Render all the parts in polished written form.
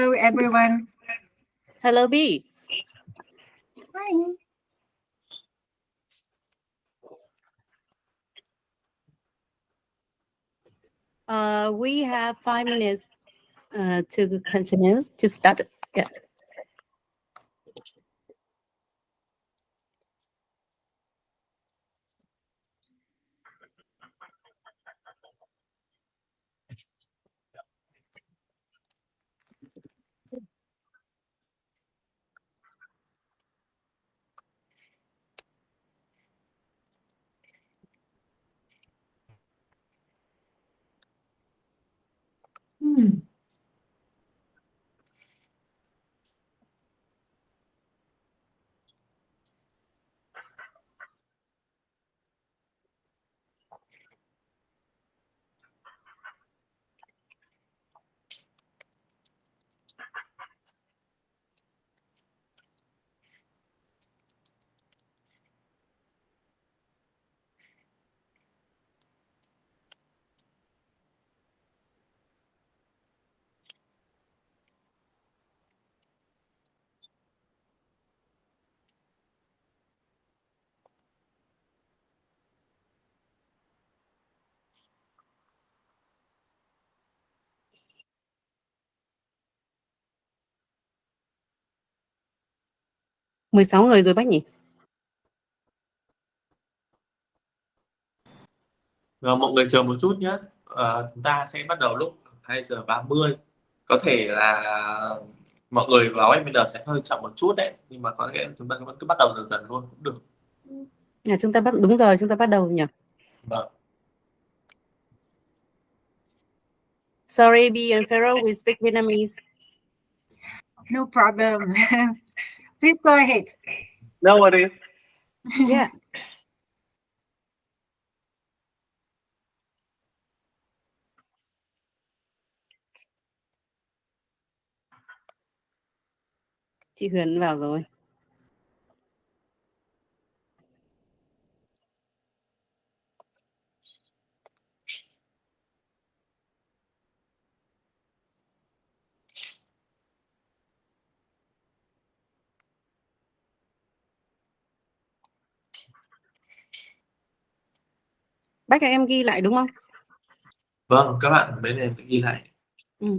Hello, everyone. Hello, B. Hi. We have 5 minutes to continue to start. Yeah. Hmm. Mười 16 người rồi bác nhỉ? Và mọi người chờ một chút nhé. Chúng ta sẽ bắt đầu lúc 2:30. Có thể là mọi người vào em bây giờ sẽ hơi chậm một chút đấy, nhưng mà có lẽ chúng ta vẫn cứ bắt đầu dần dần luôn cũng được. Chúng ta đúng rồi, chúng ta bắt đầu nhỉ? Vâng. Sorry, B and Pharaoh, we speak Vietnamese. No problem. Please go ahead. No worries. Yeah. Chị Huyền vào rồi. Bác các em ghi lại đúng không? Vâng, các bạn bên này ghi lại. Ừ.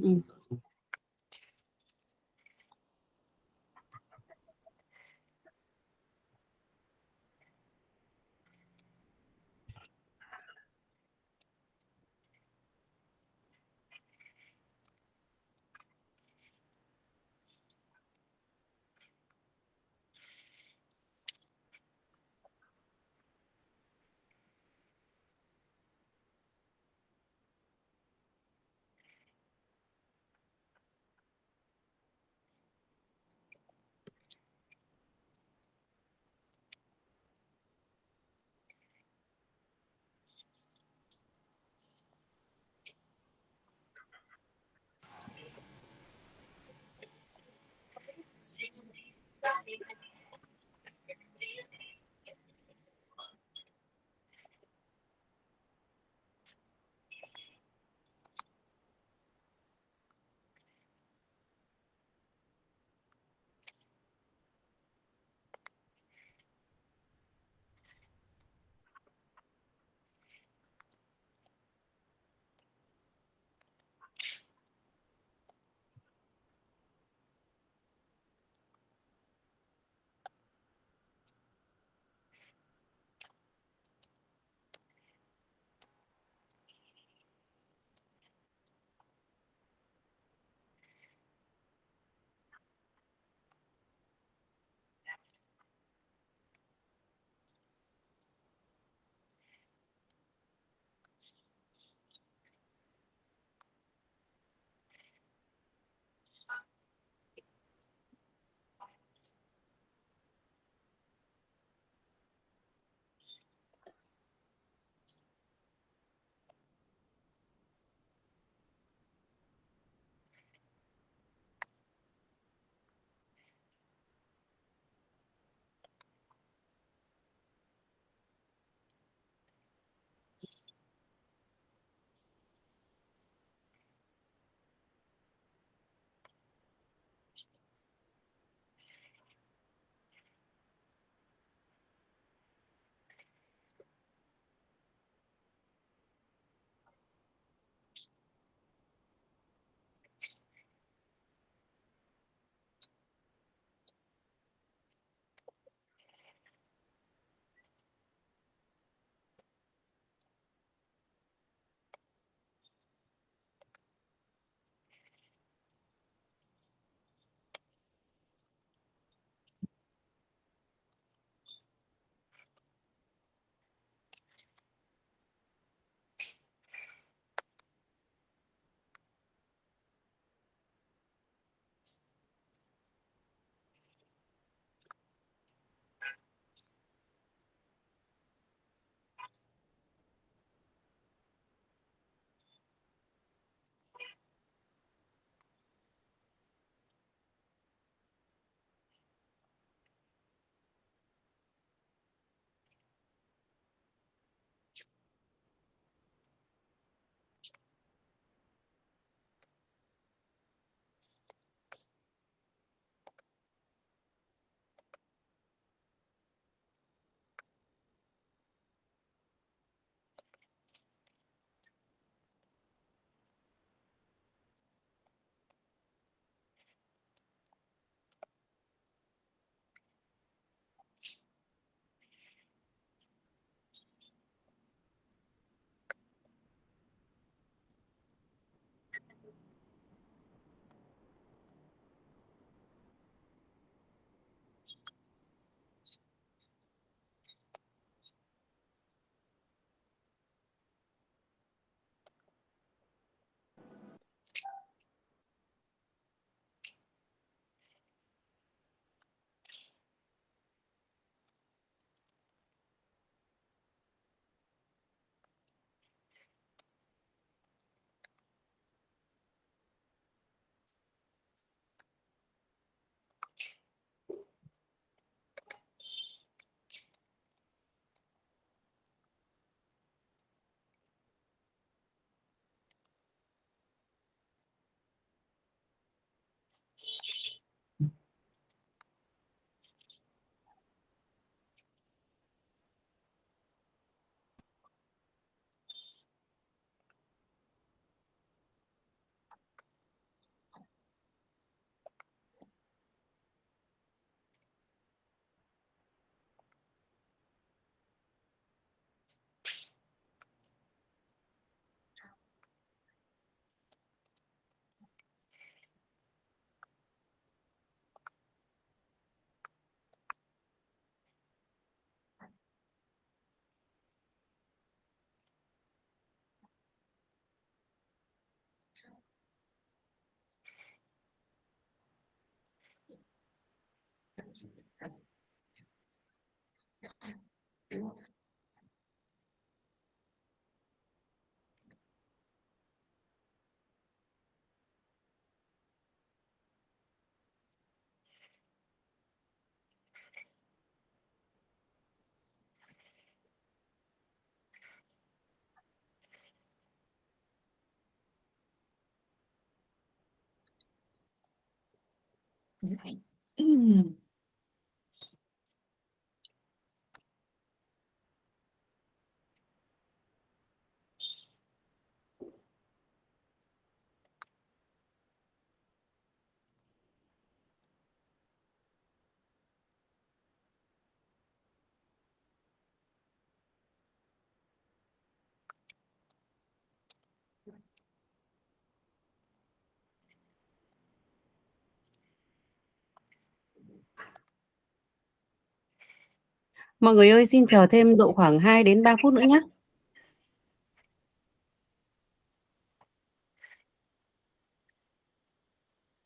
Mọi người ơi, xin chờ thêm độ khoảng 2 đến 3 phút nữa nhé.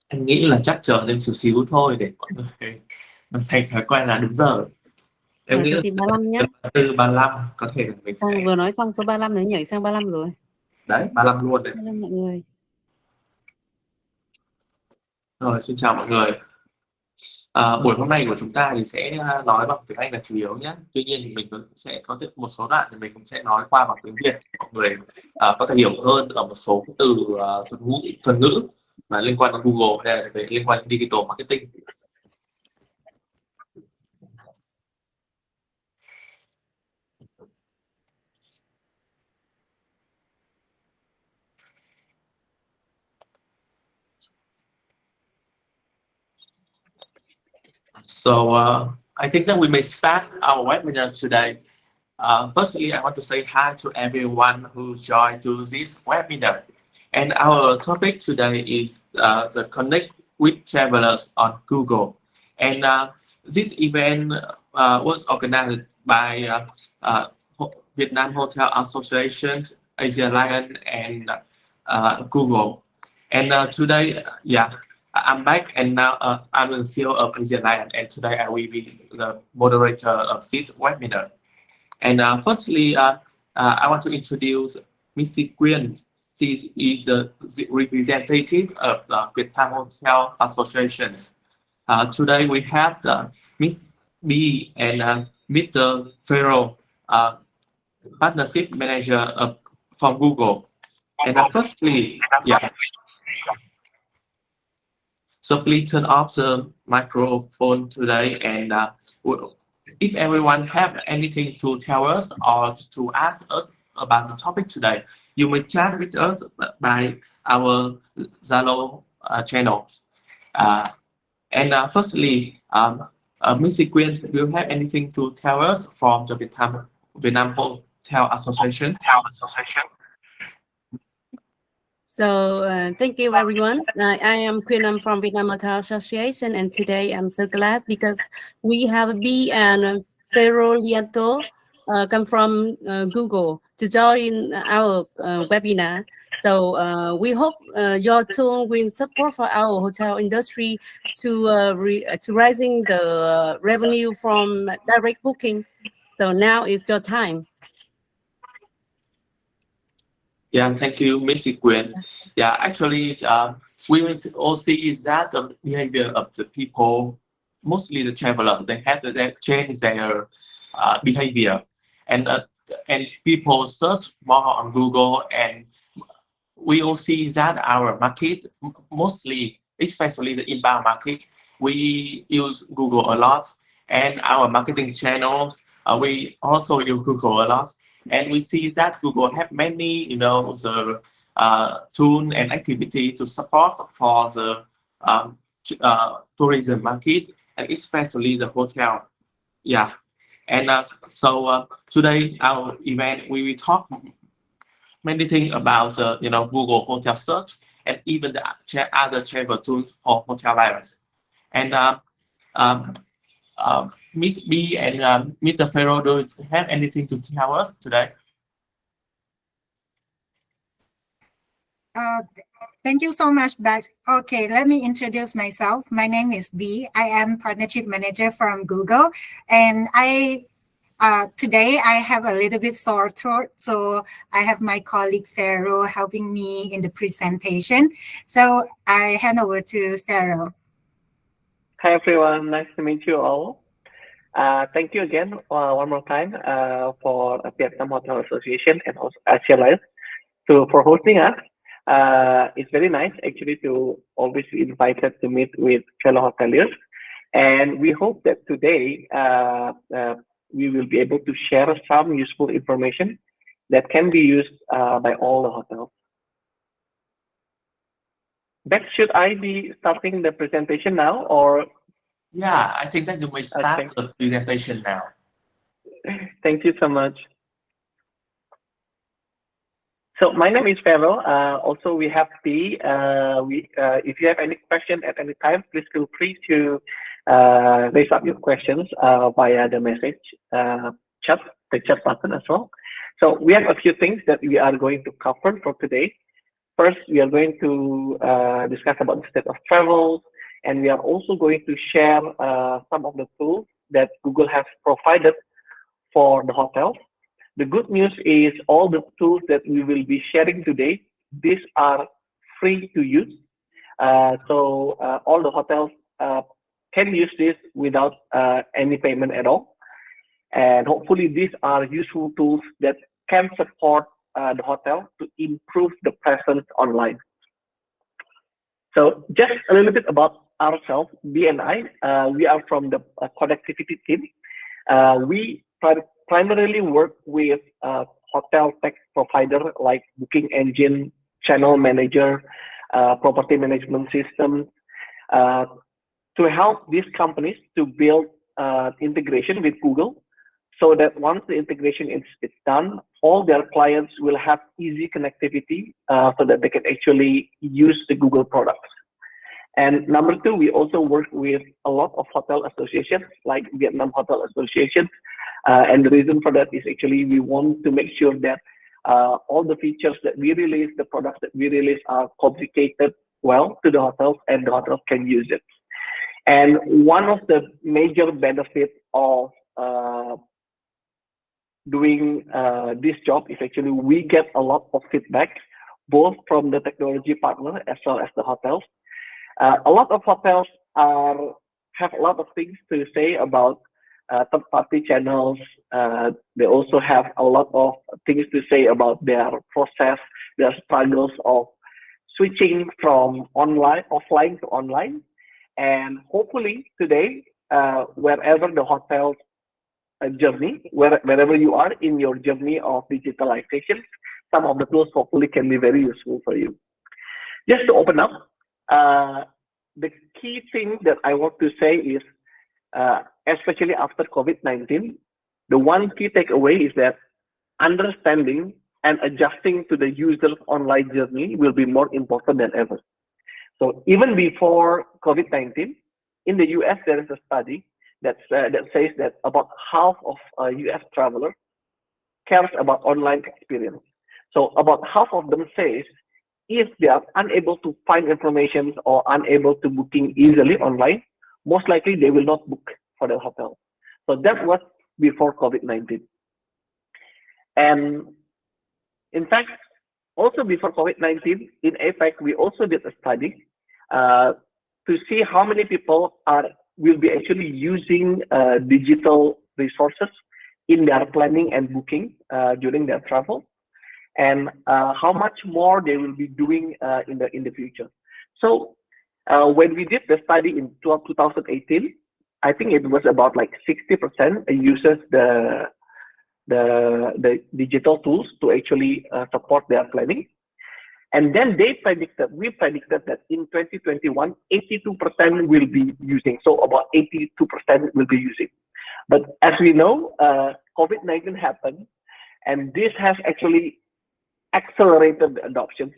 Em nghĩ là chắc chờ thêm xíu thôi để mọi người nó thành thói quen là đúng giờ. Em nghĩ Thế là thì 35 nhé. từ 35 có thể là mình sẽ Vừa nói xong số 35 nữa nhảy sang 35 rồi. đấy 35 luôn đấy. 35 mọi người. Rồi, xin chào mọi người. Buổi hôm nay của chúng ta thì sẽ nói bằng tiếng Anh là chủ yếu nhé. Tuy nhiên thì mình cũng sẽ có một số đoạn thì mình cũng sẽ nói qua bằng tiếng Việt. Mọi người có thể hiểu hơn ở một số cái từ thuật ngữ mà liên quan đến Google hay là về liên quan đến digital marketing. So I think that we may start our webinar today. Firstly, I want to say hi to everyone who joined to this webinar. And our topic today is the connect with travelers on Google. And this event was organized by Vietnam Hotel Association, Asia Lion, and Google. And today, I'm back, and now I'm the CEO of Asia Lion, and today I will be the moderator of this webinar. And firstly, I want to introduce Missy Quyên. She is the representative of the Vietnam Hotel Association. Today we have Miss B and Mr. Ferro, partnership manager from Google. And firstly, so please turn off the microphone today, and if everyone have anything to tell us or to ask us about the topic today, you may chat with us by our Zalo channel. And firstly, Ms. Quyên, do you have anything to tell us from the Vietnam Hotel Association? So thank you everyone. I am Quyên. I'm from Vietnam Hotel Association, and today I'm so glad because we have B and Ferro Lianto come from Google to join our webinar. So we hope your tool will support for our hotel industry to raising the revenue from direct booking. So now is your time. Yeah, thank you, Ms. Quyên. Yeah, actually, we will all see is that the behavior of the people, mostly the travelers, they have to change their behavior, and people search more on Google, and we all see that our market, mostly, especially the inbound market, we use Google a lot, and our marketing channels, we also use Google a lot. And we see that Google have many, the tool and activity to support for the tourism market, and especially the hotel. Yeah, and so today our event we will talk many things about the Google hotel search and even the other travel tools for hotel buyers. And Miss B and Mr. Ferro, do you have anything to tell us today? Thank you so much, Bex. Okay, let me introduce myself. My name is B. I am partnership manager from Google, and today I have a little bit sore throat, so I have my colleague Pharaoh helping me in the presentation. So I hand over to Pharaoh. Hi everyone, nice to meet you all. Thank you again one more time for Vietnam Hotel Association and also Asia Life for hosting us. It's very nice actually to always be invited to meet with fellow hoteliers, and we hope that today we will be able to share some useful information that can be used by all the hotels. Bex, should I be starting the presentation now or? Yeah, I think that you may start the presentation now. Thank you so much. So my name is Pharaoh. Also, we have P. If you have any question at any time, please feel free to raise up your questions via the message chat, the chat button as well. So we have a few things that we are going to cover for today. First, we are going to discuss about the state of travel, and we are also going to share some of the tools that Google has provided for the hotels. The good news is all the tools that we will be sharing today, these are free to use. So all the hotels can use this without any payment at all. And hopefully these are useful tools that can support the hotel to improve the presence online. So just a little bit about ourselves, B and I, we are from the connectivity team. We primarily work with hotel tech provider like booking engine, channel manager, property management system, to help these companies to build integration with Google, so that once the integration is done, all their clients will have easy connectivity so that they can actually use the Google products. And number two, we also work with a lot of hotel associations like Vietnam Hotel Association. And the reason for that is actually we want to make sure that all the features that we release, the products that we release are communicated well to the hotels and the hotels can use it. And one of the major benefits of doing this job is actually we get a lot of feedback, both from the technology partner as well as the hotels. A lot of hotels have a lot of things to say about third-party channels. They also have a lot of things to say about their process, their struggles of switching from offline to online. And hopefully today, wherever the hotel's journey, wherever you are in your journey of digitalization, some of the tools hopefully can be very useful for you. Just to open up, the key thing that I want to say is, especially after COVID-19, the one key takeaway is that understanding and adjusting to the user's online journey will be more important than ever. So even before COVID-19, in the US, there is a study that says that about half of US travelers cares about online experience. So about half of them says if they are unable to find information or unable to booking easily online, most likely they will not book for the hotel. So that was before COVID-19. And in fact, also before COVID-19, in APAC, we also did a study to see how many people will be actually using digital resources in their planning and booking during their travel, and how much more they will be doing in the future. So when we did the study in 2018, I think it was about like 60% uses the digital tools to actually support their planning. And then we predicted that in 2021, 82% will be using. So about 82% will be using. But as we know, COVID-19 happened, and this has actually accelerated the adoptions.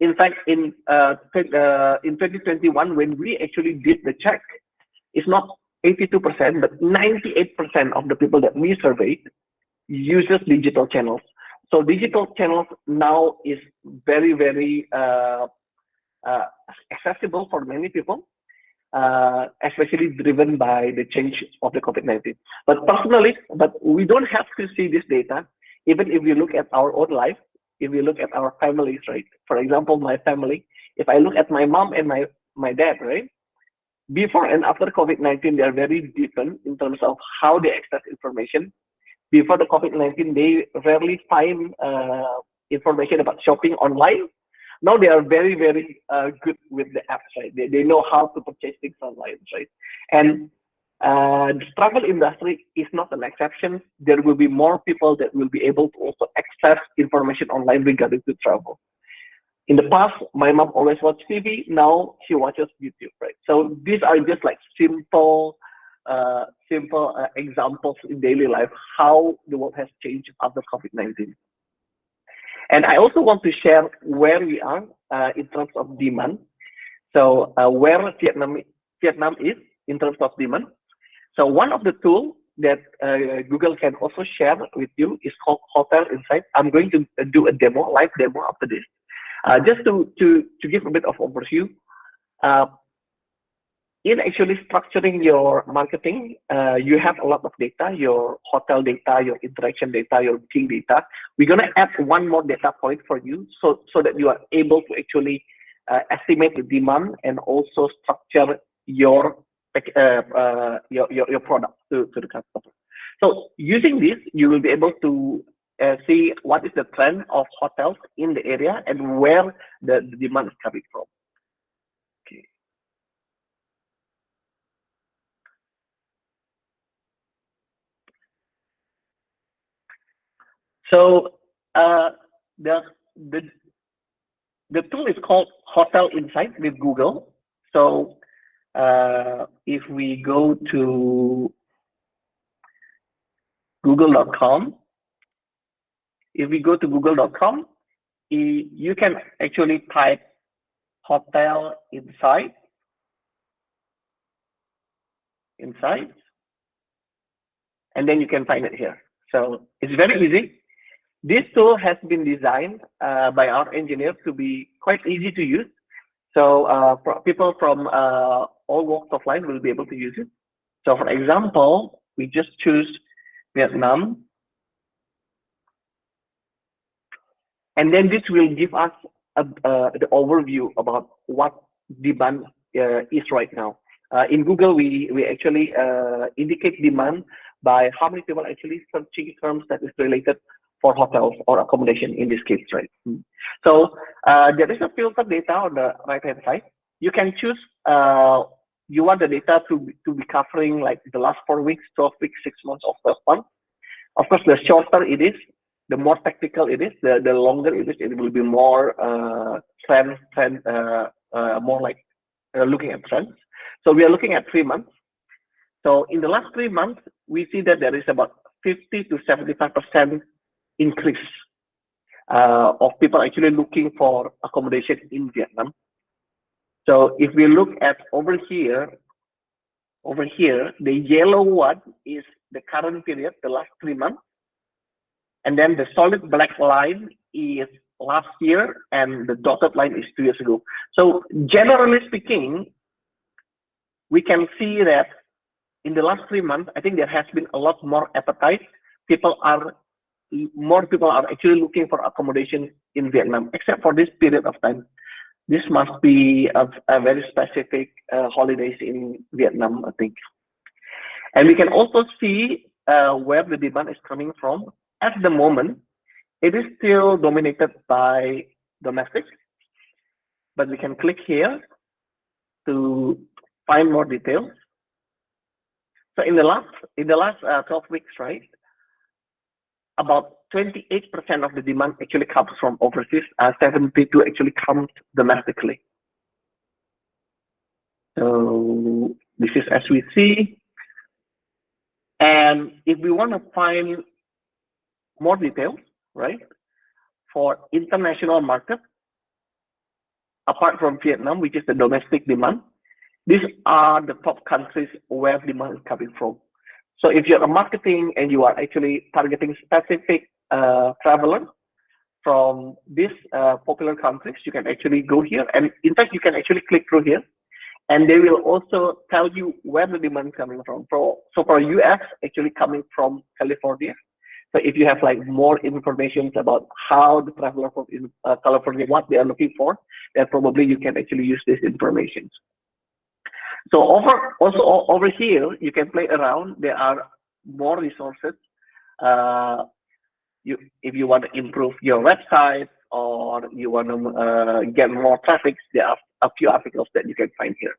In fact, in 2021, when we actually did the check, it's not 82%, but 98% of the people that we surveyed uses digital channels. So digital channels now is very, very accessible for many people, especially driven by the change of the COVID-19. But personally, we don't have to see this data. Even if we look at our own life, if we look at our families, right? For example, my family, if I look at my mom and my dad, right? Before and after COVID-19, they are very different in terms of how they access information. Before the COVID-19, they rarely find information about shopping online. Now they are very, very good with the apps, right? They know how to purchase things online, right? And the travel industry is not an exception. There will be more people that will be able to also access information online regarding to travel. In the past, my mom always watched TV. Now she watches YouTube, right? So these are just like simple examples in daily life, how the world has changed after COVID-19. And I also want to share where we are in terms of demand. So where Vietnam is in terms of demand. So one of the tools that Google can also share with you is called Hotel Insight. I'm going to do a live demo after this. Just to give a bit of overview, in actually structuring your marketing, you have a lot of data, your hotel data, your interaction data, your booking data. We're going to add one more data point for you so that you are able to actually estimate the demand and also structure your product to the customer. So using this, you will be able to see what is the trend of hotels in the area and where the demand is coming from. Okay. So the tool is called Hotel Insight with Google. So if we go to google.com, you can actually type Hotel Insight, and then you can find it here. So it's very easy. This tool has been designed by our engineers to be quite easy to use. So people from all walks of life will be able to use it. So for example, we just choose Vietnam. And then this will give us the overview about what demand is right now. In Google, we actually indicate demand by how many people actually searching terms that is related for hotels or accommodation in this case, right? So there is a filter data on the right-hand side. You can choose, you want the data to be covering like the last 4 weeks, 12 weeks, 6 months, or 12 months. Of course, the shorter it is, the more technical it is, the longer it is, it will be more more like looking at trends. So we are looking at 3 months. So in the last 3 months, we see that there is about 50 to 75% increase of people actually looking for accommodation in Vietnam. So if we look at over here, the yellow one is the current period, the last 3 months. And then the solid black line is last year, and the dotted line is 2 years ago. So generally speaking, we can see that in the last 3 months, I think there has been a lot more appetite. More people are actually looking for accommodation in Vietnam, except for this period of time. This must be a very specific holidays in Vietnam, I think. And we can also see where the demand is coming from. At the moment, it is still dominated by domestic, but we can click here to find more details. So in the last 12 weeks, right, about 28% of the demand actually comes from overseas, 72% actually comes domestically. So this is as we see. And if we want to find more details, right, for international market, apart from Vietnam, which is the domestic demand, these are the top countries where demand is coming from. So if you're a marketing and you are actually targeting specific travelers, from these popular countries, you can actually go here. And in fact, you can actually click through here. And they will also tell you where the demand is coming from. So for US, actually coming from California. So if you have like more information about how the traveler from California, what they are looking for, then probably you can actually use this information. So over here, you can play around. There are more resources. If you want to improve your website or you want to get more traffic, there are a few articles that you can find here.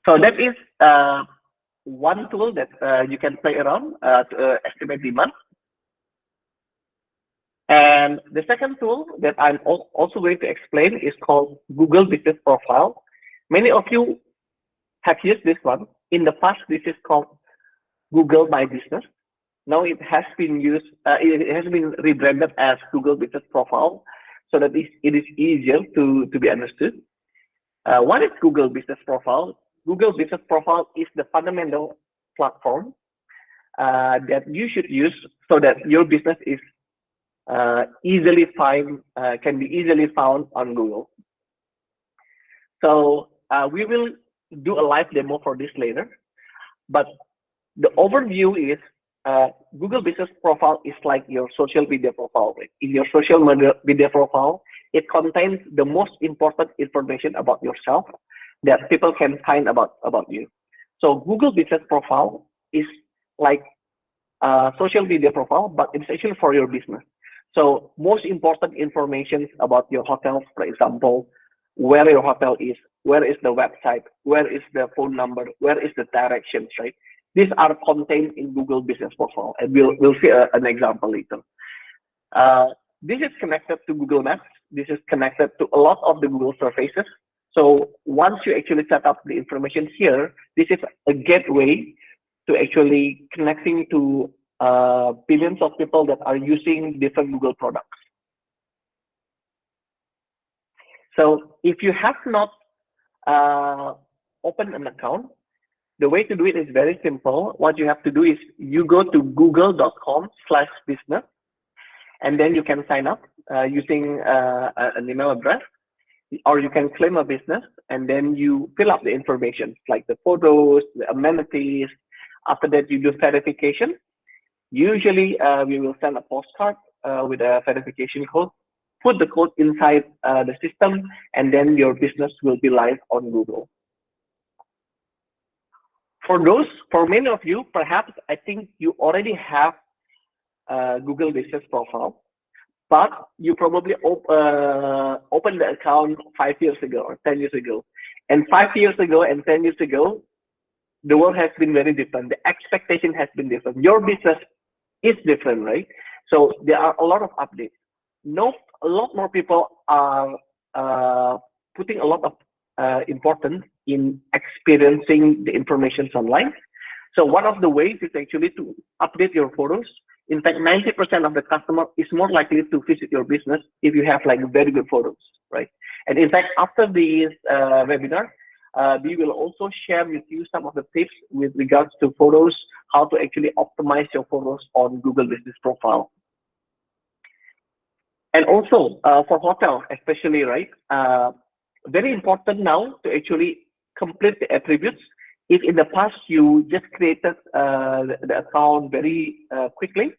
So that is one tool that you can play around to estimate demand. And the second tool that I'm also going to explain is called Google Business Profile. Many of you have used this one. In the past, this is called Google My Business. Now it has been used, it has been rebranded as Google Business Profile so that it is easier to be understood. What is Google Business Profile? Google Business Profile is the fundamental platform that you should use so that your business is can be easily found on Google. So we will do a live demo for this later, but the overview is Google Business Profile is like your social media profile. Right? In your social media profile, it contains the most important information about yourself that people can find about you. So Google Business Profile is like a social media profile, but it's actually for your business. So most important information about your hotels, for example, where your hotel is, where is the website, where is the phone number, where is the directions, right? These are contained in Google Business Profile, and we'll see an example later. This is connected to Google Maps. This is connected to a lot of the Google surfaces. So once you actually set up the information here, this is a gateway to actually connecting to billions of people that are using different Google products. So if you have not opened an account, the way to do it is very simple. What you have to do is you go to google.com/business, and then you can sign up using an email address, or you can claim a business, and then you fill up the information like the photos, the amenities. After that, you do verification. Usually, we will send a postcard with a verification code. Put the code inside the system, and then your business will be live on Google. For many of you, perhaps I think you already have Google Business Profile, but you probably opened the account 5 years ago or 10 years ago. And 5 years ago and 10 years ago, the world has been very different. The expectation has been different. Your business is different, right? So there are a lot of updates. A lot more people are putting a lot of importance in experiencing the information online. So one of the ways is actually to update your photos. In fact, 90% of the customer is more likely to visit your business if you have like very good photos, right? And in fact, after this webinar, we will also share with you some of the tips with regards to photos, how to actually optimize your photos on Google Business Profile. And also for hotel, especially, right? Very important now to actually complete the attributes. If in the past you just created the account very quickly,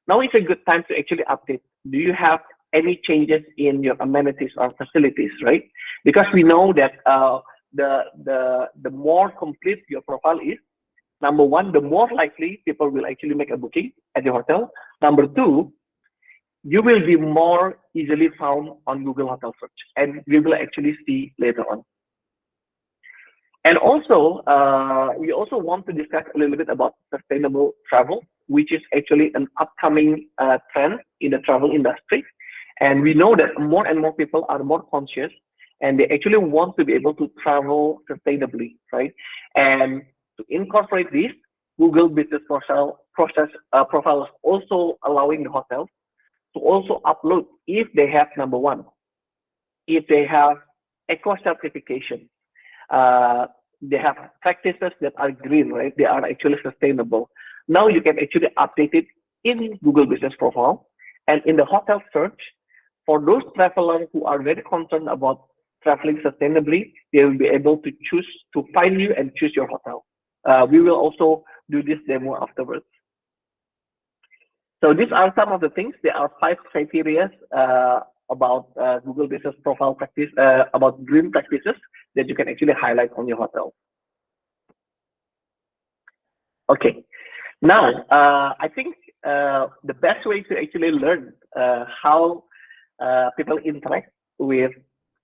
now is a good time to actually update. Do you have any changes in your amenities or facilities, right? Because we know that the more complete your profile is, number one, the more likely people will actually make a booking at your hotel. Number two, you will be more easily found on Google Hotel Search, and we will actually see later on. And also, we also want to discuss a little bit about sustainable travel, which is actually an upcoming trend in the travel industry. And we know that more and more people are more conscious, and they actually want to be able to travel sustainably, right? And to incorporate this, Google Business Profile is also allowing the hotels to also upload if they have, number one, if they have eco certification. they have practices that are green, right? They are actually sustainable. Now you can actually update it in Google Business Profile, and in the hotel search, for those travelers who are very concerned about traveling sustainably, they will be able to choose to find you and choose your hotel. We will also do this demo afterwards. So these are some of the things. There are 5 criteria about Google Business Profile practice, about green practices that you can actually highlight on your hotel. Okay, now I think the best way to actually learn how people interact with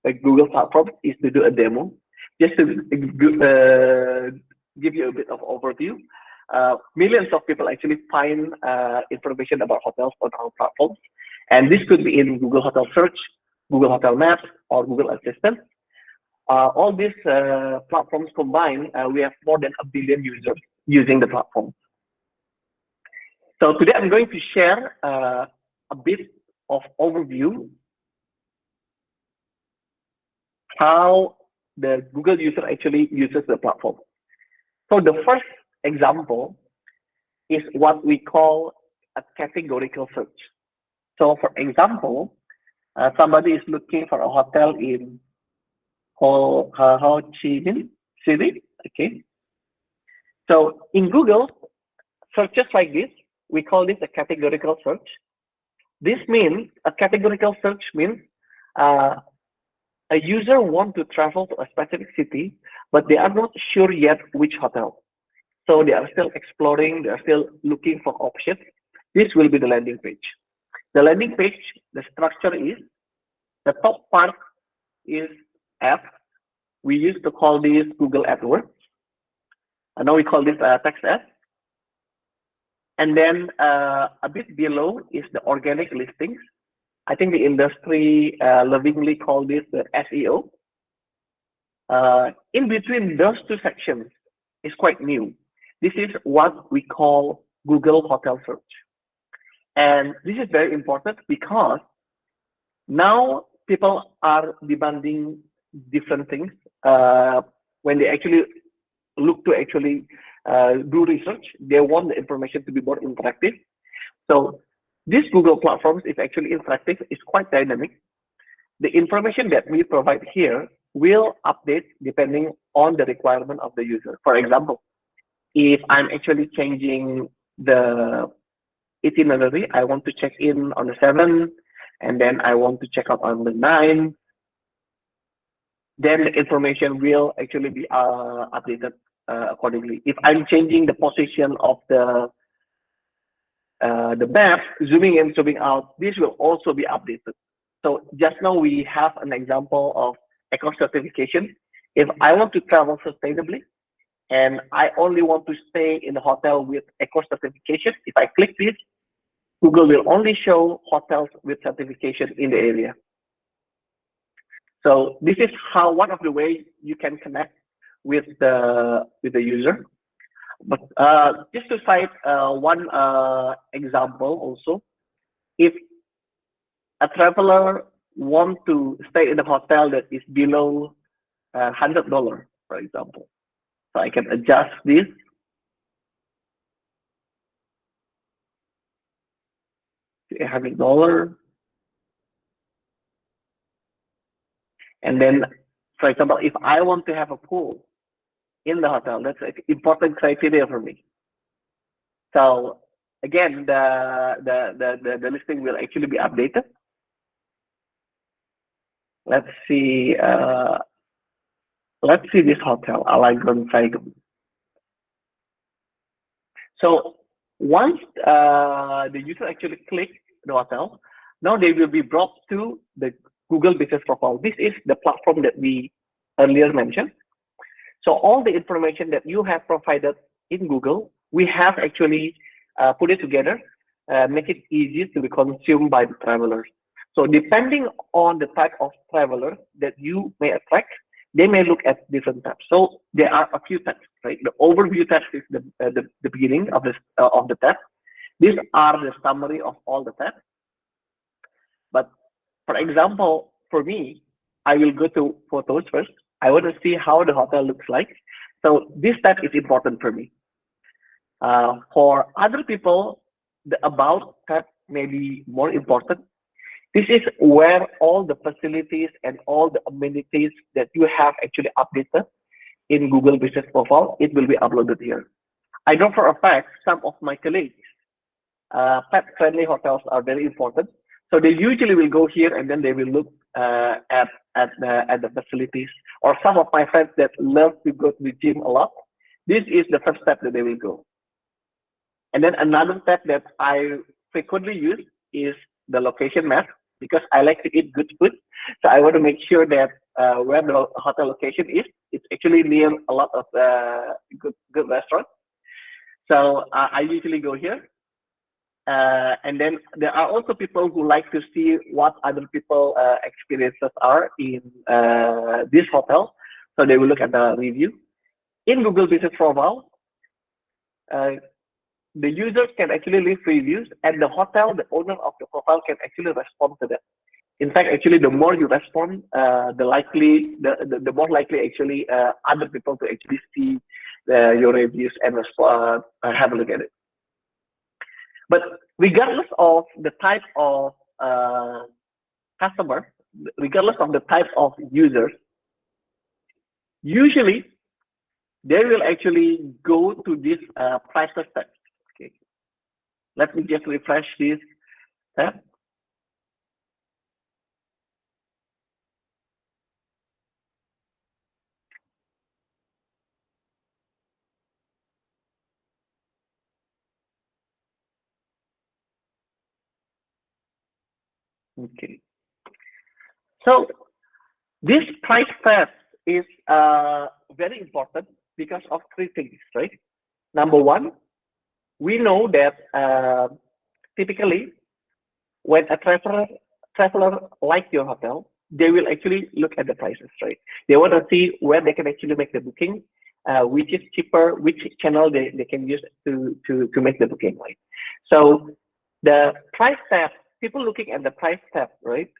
a Google platform is to do a demo. Just to give you a bit of overview, millions of people actually find information about hotels on our platforms, and this could be in Google Hotel Search, Google Hotel Maps, or Google Assistant. All these platforms combined, we have more than 1 billion users using the platform. So today I'm going to share a bit of overview how the Google user actually uses the platform. So the first example is what we call a categorical search. So for example, somebody is looking for a hotel in Ho Chi Minh City, okay? So in Google, searches like this, we call this a categorical search. This means, a categorical search means a user wants to travel to a specific city, but they are not sure yet which hotel. So they are still exploring, they are still looking for options. This will be the landing page. The landing page, the structure is, the top part is app. We used to call this Google AdWords. And now we call this text ad. And then a bit below is the organic listings. I think the industry lovingly call this the SEO. In between those two sections is quite new. This is what we call Google Hotel Search. And this is very important because now people are demanding different things when they actually look to actually do research. They want the information to be more interactive. So this Google platforms is actually interactive, it's quite dynamic. The information that we provide here will update depending on the requirement of the user. For example, if I'm actually changing the itinerary, I want to check in on the 7th, and then I want to check out on the 9th, then the information will actually be updated accordingly. If I'm changing the position of the map, zooming in, zooming out, this will also be updated. So just now we have an example of eco certification. If I want to travel sustainably and I only want to stay in a hotel with eco certification, if I click this, Google will only show hotels with certification in the area. So this is how one of the ways you can connect with the user. But just to cite one example also, if a traveler wants to stay in a hotel that is below $100, for example, so I can adjust this. To $100. And then, for example, if I want to have a pool in the hotel, that's an important criteria for me. So again, the listing will actually be updated. Let's see this hotel, Alagon Saigon. So once the user actually clicks the hotel, now they will be brought to the Google Business Profile. This is the platform that we earlier mentioned. So all the information that you have provided in Google, we have actually put it together, make it easy to be consumed by the travelers. So depending on the type of traveler that you may attract, they may look at different tabs. So there are a few tabs, right? The overview tab is the beginning of the tab. These are the summary of all the tabs. But for example, for me, I will go to photos first. I want to see how the hotel looks like. So this tab is important for me. For other people, the about tab may be more important. This is where all the facilities and all the amenities that you have actually updated in Google Business Profile, it will be uploaded here. I know for a fact some of my colleagues, pet-friendly hotels are very important. So they usually will go here and then they will look at the facilities. Or some of my friends that love to go to the gym a lot, this is the first step that they will go. And then another step that I frequently use is the location map, because I like to eat good food. So I want to make sure that where the hotel location is, it's actually near a lot of good restaurants. So I usually go here. And then there are also people who like to see what other people experiences are in this hotel. So they will look at the review. In Google Business Profile, the users can actually leave reviews, and the hotel, the owner of the profile, can actually respond to that. In fact, actually, the more you respond, the more likely actually other people to actually see your reviews and have a look at it. But regardless of the type of customer, regardless of the type of users, usually they will actually go to this prices tab. Okay, let me just refresh this tab. Okay, so this price tab is very important because of three things, right? Number one, we know that typically when a traveler like your hotel, they will actually look at the prices, right? They want to see where they can actually make the booking, which is cheaper, which channel they can use to make the booking, right? So the price tab, people looking at the price tab, right?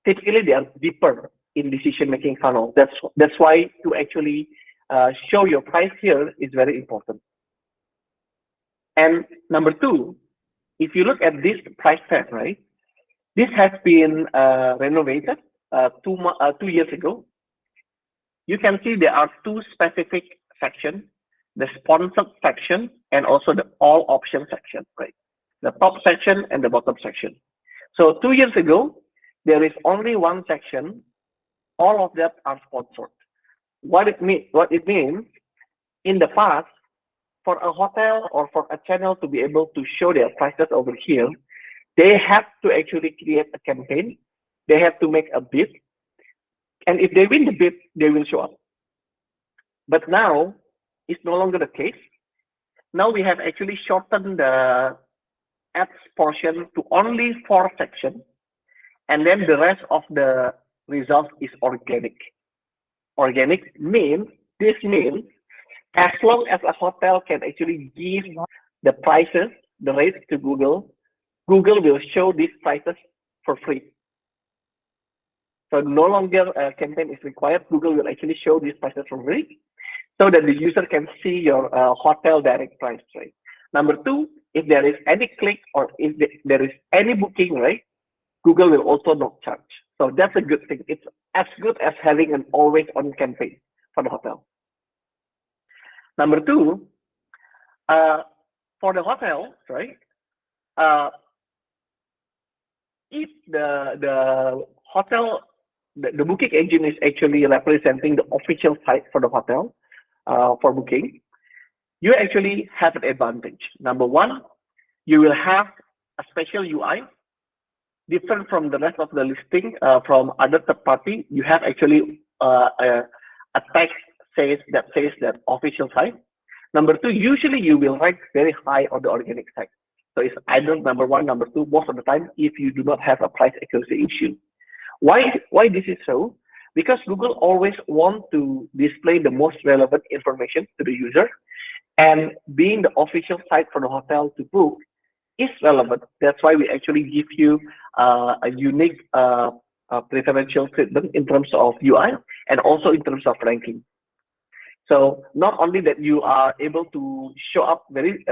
Typically they are deeper in decision-making funnel. That's why to actually show your price here is very important. And number two, if you look at this price tab, right? This has been renovated 2 years ago. You can see there are two specific sections, the sponsored section and also the all option section, right? The top section and the bottom section. So 2 years ago, there is only one section. All of them are sponsored. What it means, in the past, for a hotel or for a channel to be able to show their prices over here, they have to actually create a campaign. They have to make a bid. And if they win the bid, they will show up. But now, it's no longer the case. Now we have actually shortened the ads portion to only 4 sections. And then the rest of the result is organic. Organic means, this means, as long as a hotel can actually give the prices, the rates to Google, Google will show these prices for free. So no longer a campaign is required. Google will actually show these prices for free so that the user can see your hotel direct price, right? Number two, if there is any click or if there is any booking, right, Google will also not charge. So that's a good thing. It's as good as having an always on campaign for the hotel. Number two, for the hotel, right? If the hotel, the booking engine is actually representing the official site for the hotel for booking, you actually have an advantage. Number one, you will have a special UI different from the rest of the listing from other third party. You have actually a text that says that official site. Number two, usually you will rank very high on the organic site. So it's either number one, number two, most of the time, if you do not have a price accuracy issue. Why this is so? Because Google always want to display the most relevant information to the user, and being the official site for the hotel to book is relevant. That's why we actually give you a unique preferential treatment in terms of UI and also in terms of ranking. So not only that you are able to show up very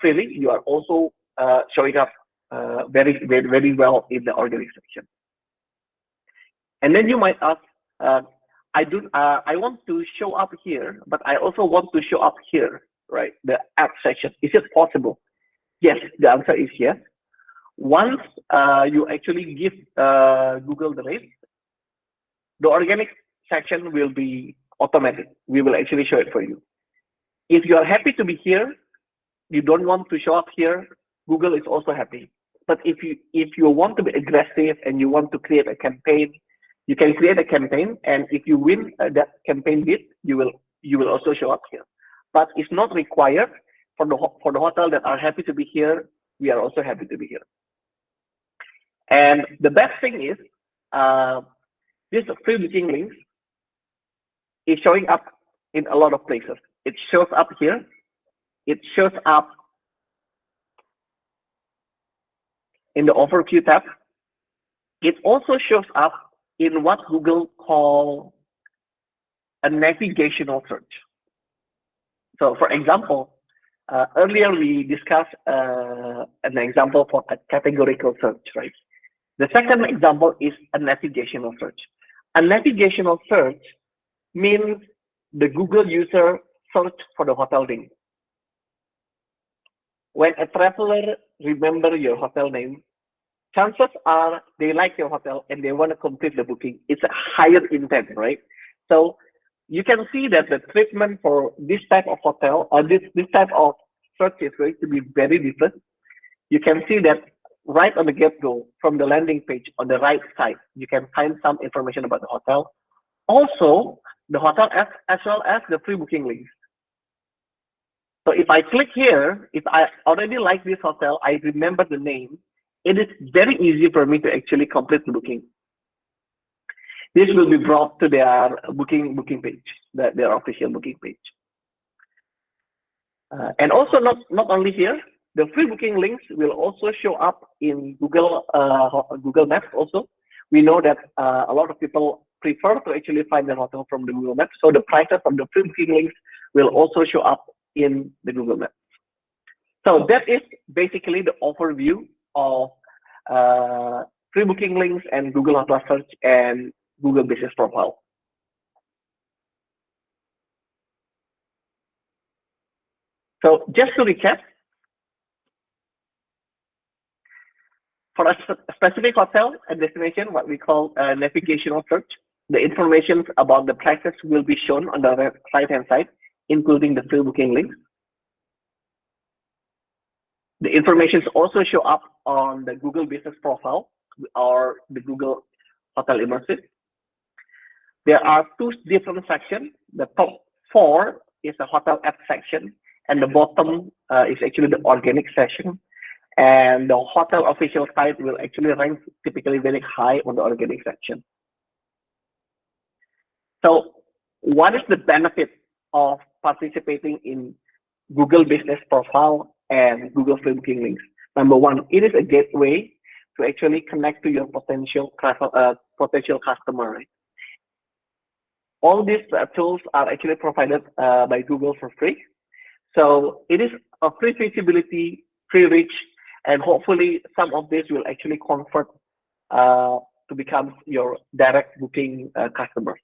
freely, you are also showing up very well in the organic section. And then you might ask, I want to show up here, but I also want to show up here, right? The app section. Is it possible? Yes, the answer is yes. Once you actually give Google the rate, the organic section will be automatic. We will actually show it for you. If you are happy to be here, you don't want to show up here, Google is also happy. But if you want to be aggressive and you want to create a campaign, you can create a campaign, and if you win that campaign bid, you will also show up here. But it's not required for the hotel that are happy to be here. We are also happy to be here. And the best thing is this free booking links is showing up in a lot of places. It shows up here. It shows up in the overview tab. It also shows up in what Google call a navigational search. So for example, earlier we discussed an example for a categorical search, right? The second example is a navigational search. A navigational search means the Google user search for the hotel name. When a traveler remembers your hotel name, chances are they like your hotel and they want to complete the booking. It's a higher intent, right? So you can see that the treatment for this type of hotel or this type of search is going to be very different. You can see that right on the get-go from the landing page on the right side, you can find some information about the hotel. Also, the hotel as well as the free booking links. So if I click here, if I already like this hotel, I remember the name, it is very easy for me to actually complete the booking. This will be brought to their booking page, their official booking page. And also not only here, the free booking links will also show up in Google Maps also. We know that a lot of people prefer to actually find their hotel from the Google Maps. So the prices of the free booking links will also show up in the Google Maps. So that is basically the overview of free booking links and Google Hotel Search and Google Business Profile. So just to recap, for a specific hotel and destination, what we call a navigational search, the information about the prices will be shown on the right-hand side, including the free booking links. The information also show up on the Google Business Profile or the Google Hotel Immersive. There are two different sections. The top 4 is the hotel app section, and the bottom is actually the organic section. And the hotel official site will actually rank typically very high on the organic section. So what is the benefit of participating in Google Business Profile and Google Free Booking Links? Number one, it is a gateway to actually connect to your potential customer. Right? All these tools are actually provided by Google for free. So it is a free visibility, free reach, and hopefully some of this will actually convert to become your direct booking customers.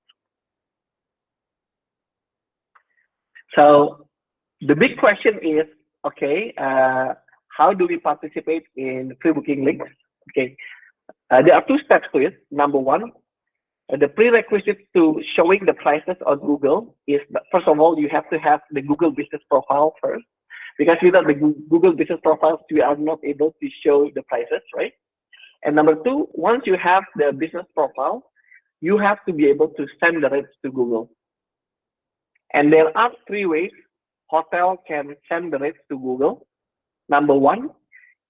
So the big question is, okay, how do we participate in free booking links? Okay, there are 2 steps to it. Number one, the prerequisite to showing the prices on Google is, first of all, you have to have the Google Business Profile first, because without the Google Business Profile, we are not able to show the prices, right? And number 2, once you have the business profile, you have to be able to send the rates to Google. And there are 3 ways hotel can send the rates to Google. Number 1,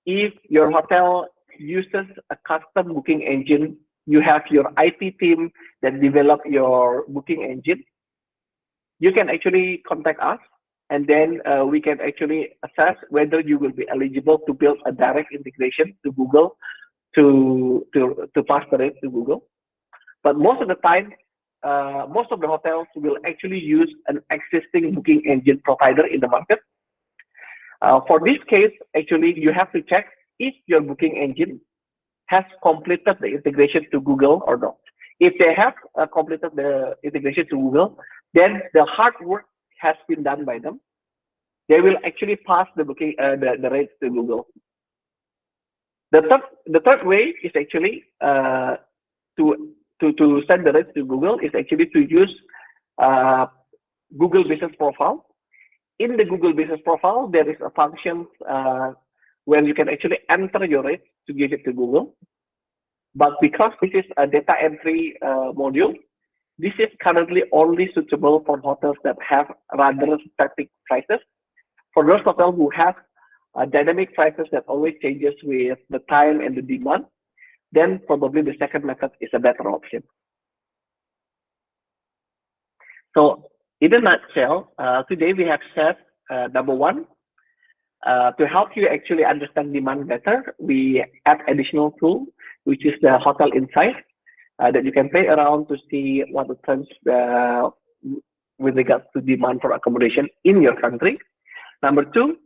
if your hotel uses a custom booking engine, you have your IT team that develop your booking engine, you can actually contact us, and then we can actually assess whether you will be eligible to build a direct integration to Google to pass the rate to Google. But most of the time, most of the hotels will actually use an existing booking engine provider in the market. For this case, actually, you have to check if your booking engine has completed the integration to Google or not. If they have completed the integration to Google, then the hard work has been done by them. They will actually pass the booking the rates to Google. The third way is actually to send the rates to Google is actually to use Google Business Profile. In the Google Business Profile, there is a function where you can actually enter your rates to give it to Google. But because this is a data entry module, this is currently only suitable for hotels that have rather static prices. For those hotels who have dynamic prices that always changes with the time and the demand, then probably the second method is a better option. So in a nutshell, today we have said number one, to help you actually understand demand better, we add additional tool, which is the Hotel Insight, that you can play around to see what the trends with regards to demand for accommodation in your country. Number two,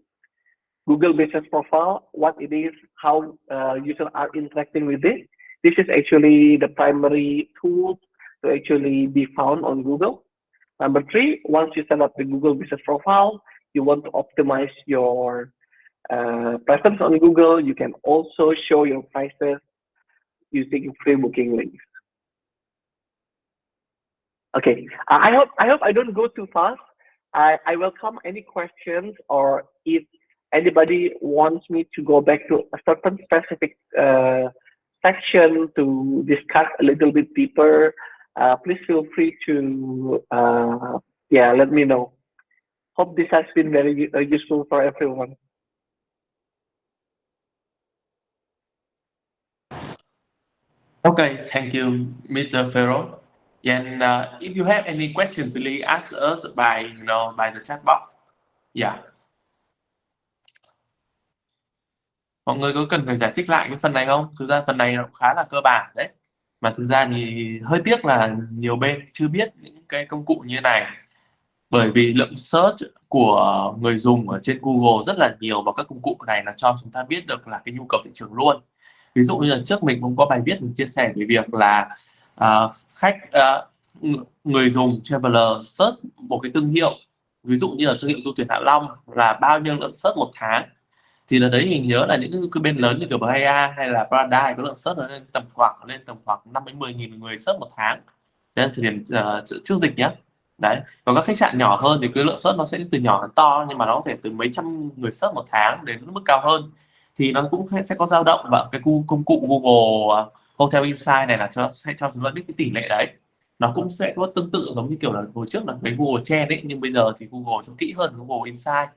Google Business Profile, what it is, how users are interacting with it. This is actually the primary tool to actually be found on Google. Number three, once you set up the Google Business Profile, you want to optimize your presence on Google. You can also show your prices using free booking links. Okay, I hope I don't go too fast. I welcome any questions, or if anybody wants me to go back to a certain specific section to discuss a little bit deeper, please feel free to let me know. Hope this has been very useful for everyone. Okay, thank you, Mr. Pharaoh. And if you have any question, please ask us by by the chat box. Yeah. Mọi người có cần phải giải thích lại cái phần này không? Thực ra phần này nó khá là cơ bản đấy. Mà thực ra thì hơi tiếc là nhiều bên chưa biết những cái công cụ như này. Bởi vì lượng search của người dùng ở trên Google rất là nhiều, và các công cụ này là cho chúng ta biết được là cái nhu cầu thị trường luôn. Ví dụ như là trước mình cũng có bài viết mình chia sẻ về việc là người dùng traveler search một cái thương hiệu, ví dụ như là thương hiệu du thuyền Hạ Long, là bao nhiêu lượng search một tháng. Thì là đấy mình nhớ là những cái bên lớn như kiểu Bahia hay là Paradise có lượng search nó lên tầm khoảng 5 đến 10 nghìn người search một tháng. Đây là thời điểm trước dịch nhé. Đấy, còn các khách sạn nhỏ hơn thì cái lượng search nó sẽ từ nhỏ đến to, nhưng mà nó có thể từ mấy trăm người search một tháng đến mức cao hơn, thì nó cũng sẽ có dao động. Và cái công cụ Google Hotel Insight này là sẽ cho chúng ta biết cái tỷ lệ đấy. Nó cũng sẽ có tương tự giống như kiểu là hồi trước là cái Google Trend ấy, nhưng bây giờ thì Google sẽ kỹ hơn Google Insight.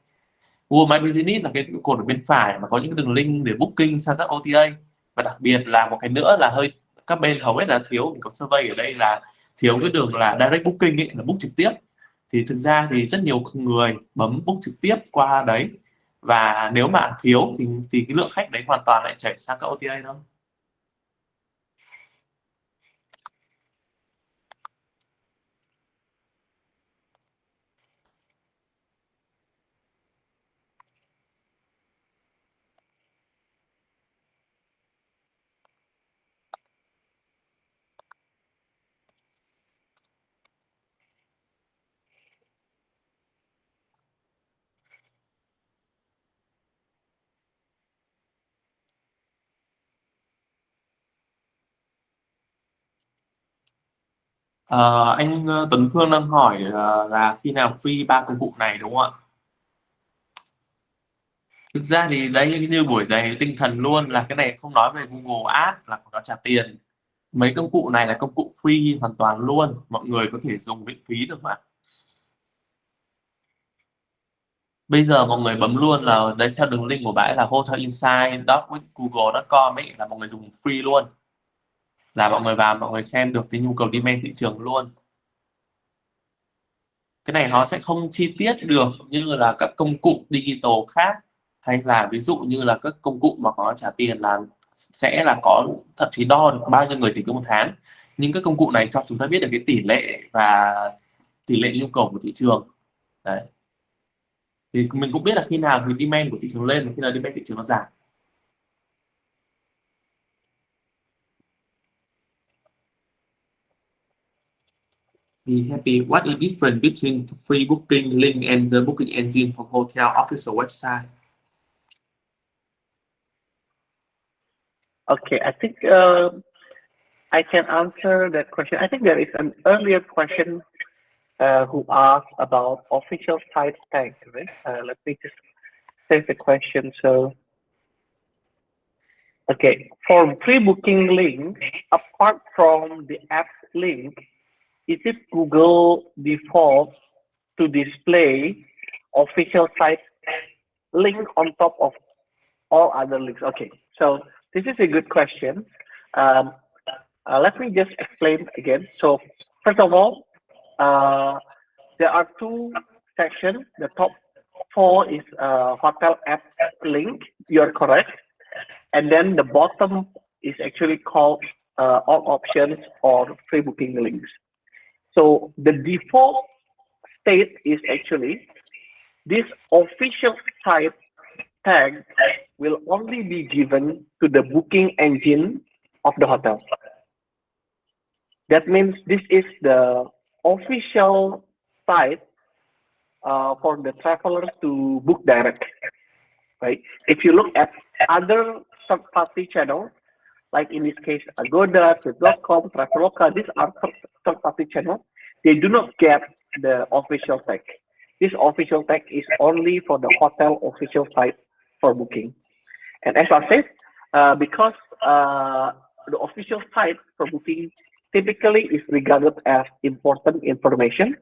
Google My Business là cái cột ở bên phải mà có những đường link để booking sang các OTA. Và đặc biệt là một cái nữa là các bên hầu hết là thiếu, mình có survey ở đây là thiếu cái đường là direct booking ấy, là book trực tiếp. Thì thực ra thì rất nhiều người bấm book trực tiếp qua đấy, và nếu mà thiếu thì cái lượng khách đấy hoàn toàn lại chảy sang các OTA thôi. Anh Tuấn Phương đang hỏi là khi nào free 3 công cụ này, đúng không ạ? Thực ra thì đấy, như buổi này tinh thần luôn là cái này không nói về Google Ads là nó trả tiền. Mấy công cụ này là công cụ free hoàn toàn luôn, mọi người có thể dùng miễn phí được mà. Bây giờ mọi người bấm luôn là đấy, theo đường link của bãi là hotelinsight.google.com ấy, là mọi người dùng free luôn, là mọi người vào mọi người xem được cái nhu cầu demand thị trường luôn. Cái này nó sẽ không chi tiết được như là các công cụ digital khác, hay là ví dụ như là các công cụ mà có trả tiền là sẽ là có thậm chí đo được bao nhiêu người tìm kiếm một tháng. Nhưng các công cụ này cho chúng ta biết được cái tỷ lệ và tỷ lệ nhu cầu của thị trường. Đấy. Thì mình cũng biết là khi nào thì demand của thị trường lên và khi nào demand thị trường nó giảm. Be happy. What is different between free booking link and the booking engine for hotel official website? Okay, I think I can answer that question. I think there is an earlier question who asked about official site tag, right? Let me just save the question. So, okay, for pre-booking link, apart from the app link, is it Google default to display official site link on top of all other links? Okay, so this is a good question. Let me just explain again. So first of all, there are two sections. The top four is hotel app link. You're correct. And then the bottom is actually called all options or free booking links. So the default state is actually this official site tag will only be given to the booking engine of the hotel. That means this is the official site for the travelers to book direct, right? If you look at other third-party channels, like in this case, Agoda, Trip.com, Traveloka, these are third-party channels. They do not get the official tag. This official tag is only for the hotel official site for booking. And as I said, because the official site for booking typically is regarded as important information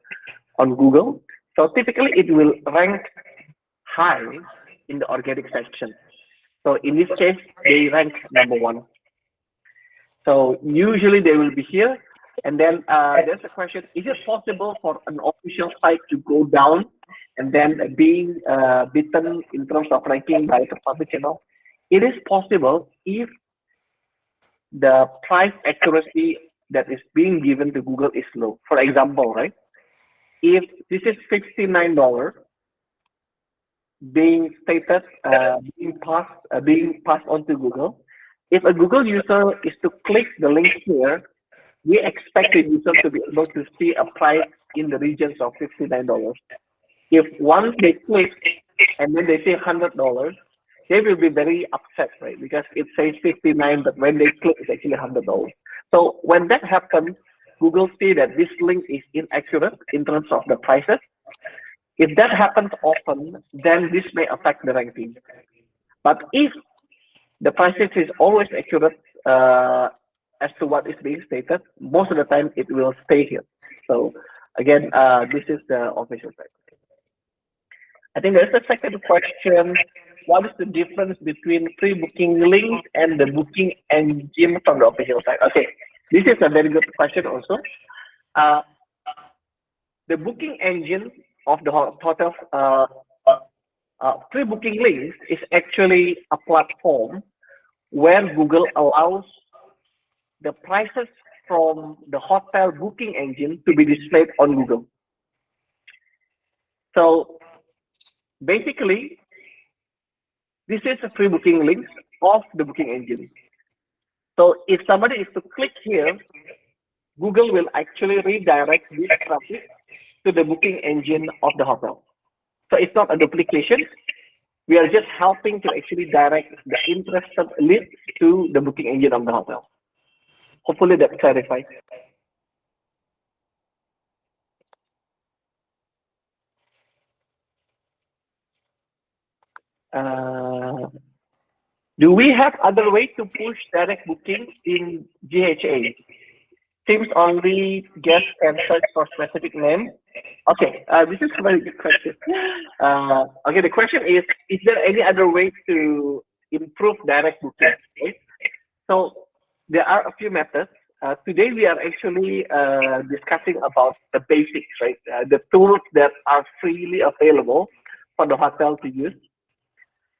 on Google, so typically it will rank high in the organic section. So in this case, they rank #1. So usually they will be here. And then there's a question, is it possible for an official site to go down and then being beaten in terms of ranking by the public channel? It is possible if the price accuracy that is being given to Google is low. For example, right? If this is $69 being stated, being passed on to Google, if a Google user is to click the link here, we expect the user to be able to see a price in the regions of $59. If once they click and then they see $100, they will be very upset, right? Because it says 59, but when they click, it's actually $100. So when that happens, Google see that this link is inaccurate in terms of the prices. If that happens often, then this may affect the ranking. But if the prices is always accurate as to what is being stated, most of the time it will stay here. So again, this is the official site. I think there's a second question. What is the difference between pre-booking link and the booking engine from the official site? Okay, this is a very good question also. The booking engine of the hotel pre-booking links is actually a platform where Google allows the prices from the hotel booking engine to be displayed on Google. So basically, this is a pre-booking link of the booking engine. So if somebody is to click here, Google will actually redirect this traffic to the booking engine of the hotel. So it's not a duplication. We are just helping to actually direct the interested lead to the booking engine of the hotel. Hopefully that clarifies. Do we have other way to push direct booking in GHA? Seems only guest can search for specific name. Okay, this is a very good question. Okay, the question is there any other way to improve direct booking? Okay? So there are a few methods. Today we are actually discussing about the basics, right? The tools that are freely available for the hotel to use.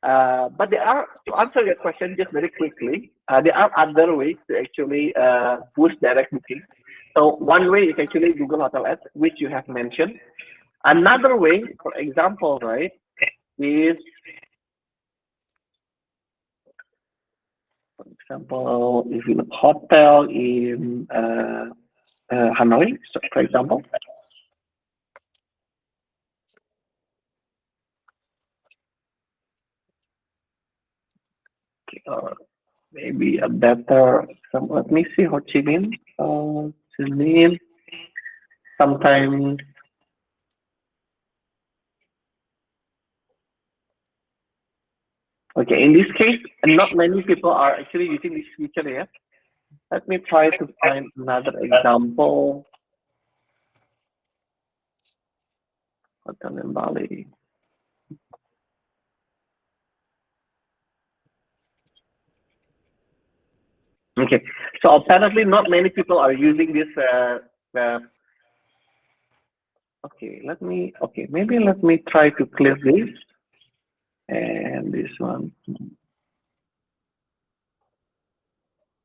But there are, to answer your question just very quickly, there are other ways to actually boost direct booking. So one way is actually Google Hotel Ads, which you have mentioned. Another way, for example, right, is, for example, if you look hotel in Hanoi, so for example. Or maybe a better, let me see, Ho Chi Minh. Ho Chi Minh, sometimes. Okay, in this case, not many people are actually using this feature yet. Let me try to find another example. Hotel in Bali. Okay, so apparently not many people are using this. Okay, maybe let me try to clear this and this one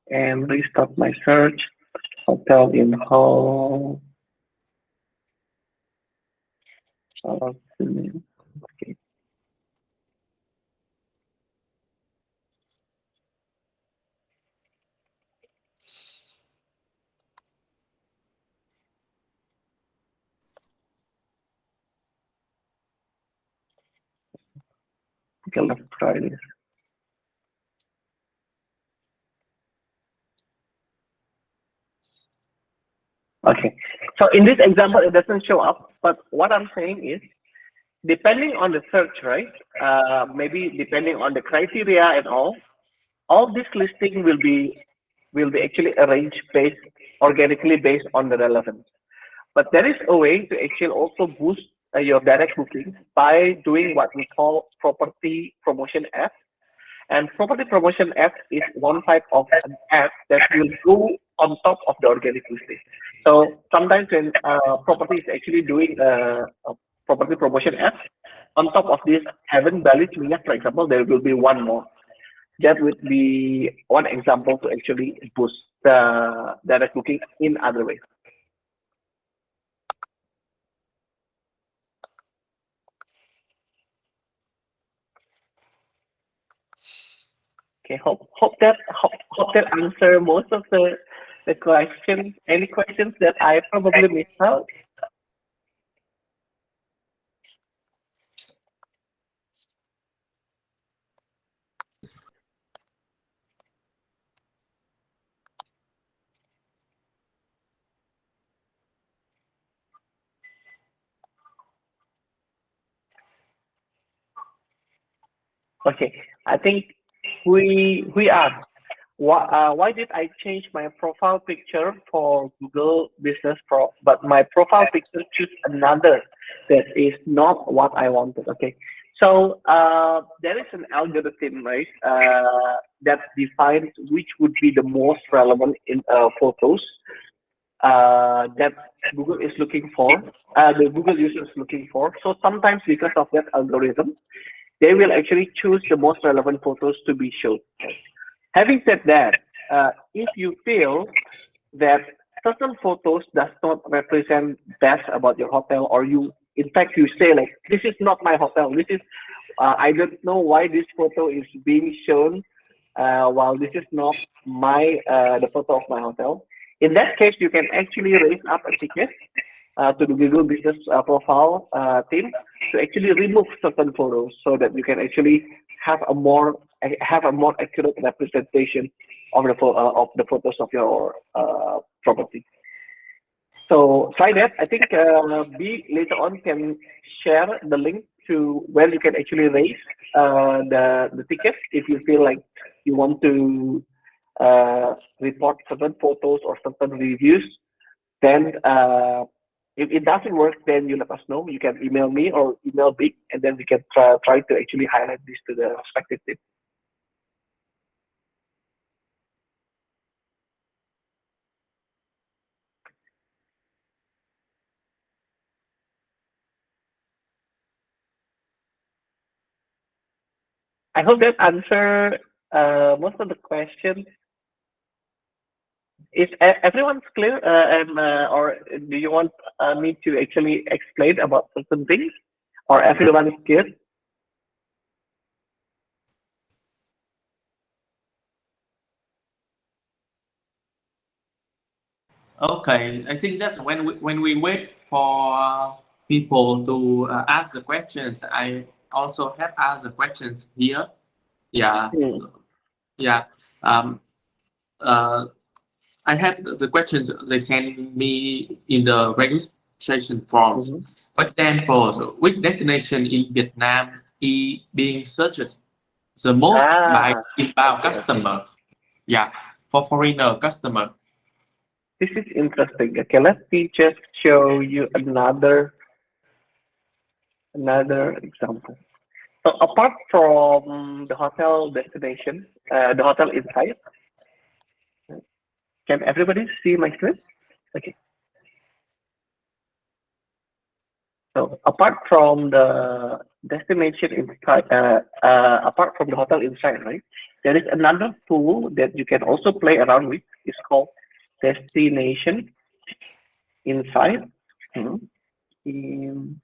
and restart my search. Hotel in Ho. Okay. Okay, let's try this. Okay, so in this example, it doesn't show up, but what I'm saying is, depending on the search, right? Maybe depending on the criteria and all this listing will be actually arranged organically based on the relevance. But there is a way to actually also boost your direct booking by doing what we call property promotion ads. And property promotion ads is one type of an ad that will go on top of the organic listing. So sometimes when property is actually doing a property promotion ads, on top of this Heaven Bali Minyak, for example, there will be one more. That would be one example to actually boost the direct booking in other ways. Okay, hope that answer most of the questions. Any questions that I probably missed out? Okay, I think we are. Why did I change my profile picture for Google Business Pro, but my profile picture choose another that is not what I wanted? Okay, so there is an algorithm, right, that defines which would be the most relevant in photos that Google is looking for, the Google user is looking for. So sometimes because of that algorithm, they will actually choose the most relevant photos to be shown. Having said that, if you feel that certain photos does not represent best about your hotel, or in fact, you say like, this is not my hotel. This is, I don't know why this photo is being shown while this is not the photo of my hotel. In that case, you can actually raise up a ticket to the Google Business Profile team to actually remove certain photos so that you can actually have a more accurate representation of the photos of your property. So try that. I think B later on can share the link to where you can actually raise the ticket if you feel like you want to report certain photos or certain reviews. Then if it doesn't work, then you let us know. You can email me or email Big, and then we can try to actually highlight this to the respective team. I hope that answer most of the questions. Is everyone's clear? Or do you want me to actually explain about certain things, or everyone is clear? Okay, I think that's when we wait for people to ask the questions. I also have asked the questions here. Yeah, yeah. Uh, I have the questions they send me in the registration forms. Mhm. For example, so which destination in Vietnam is being searched the most by inbound okay. customer? Yeah, for foreigner customer. This is interesting. Okay, let me just show you another example. So apart from the hotel destination, the hotel inside, can everybody see my screen? Okay. So apart from the destination inside, apart from the hotel inside, right? There is another tool that you can also play around with. It's called destination inside. Inside.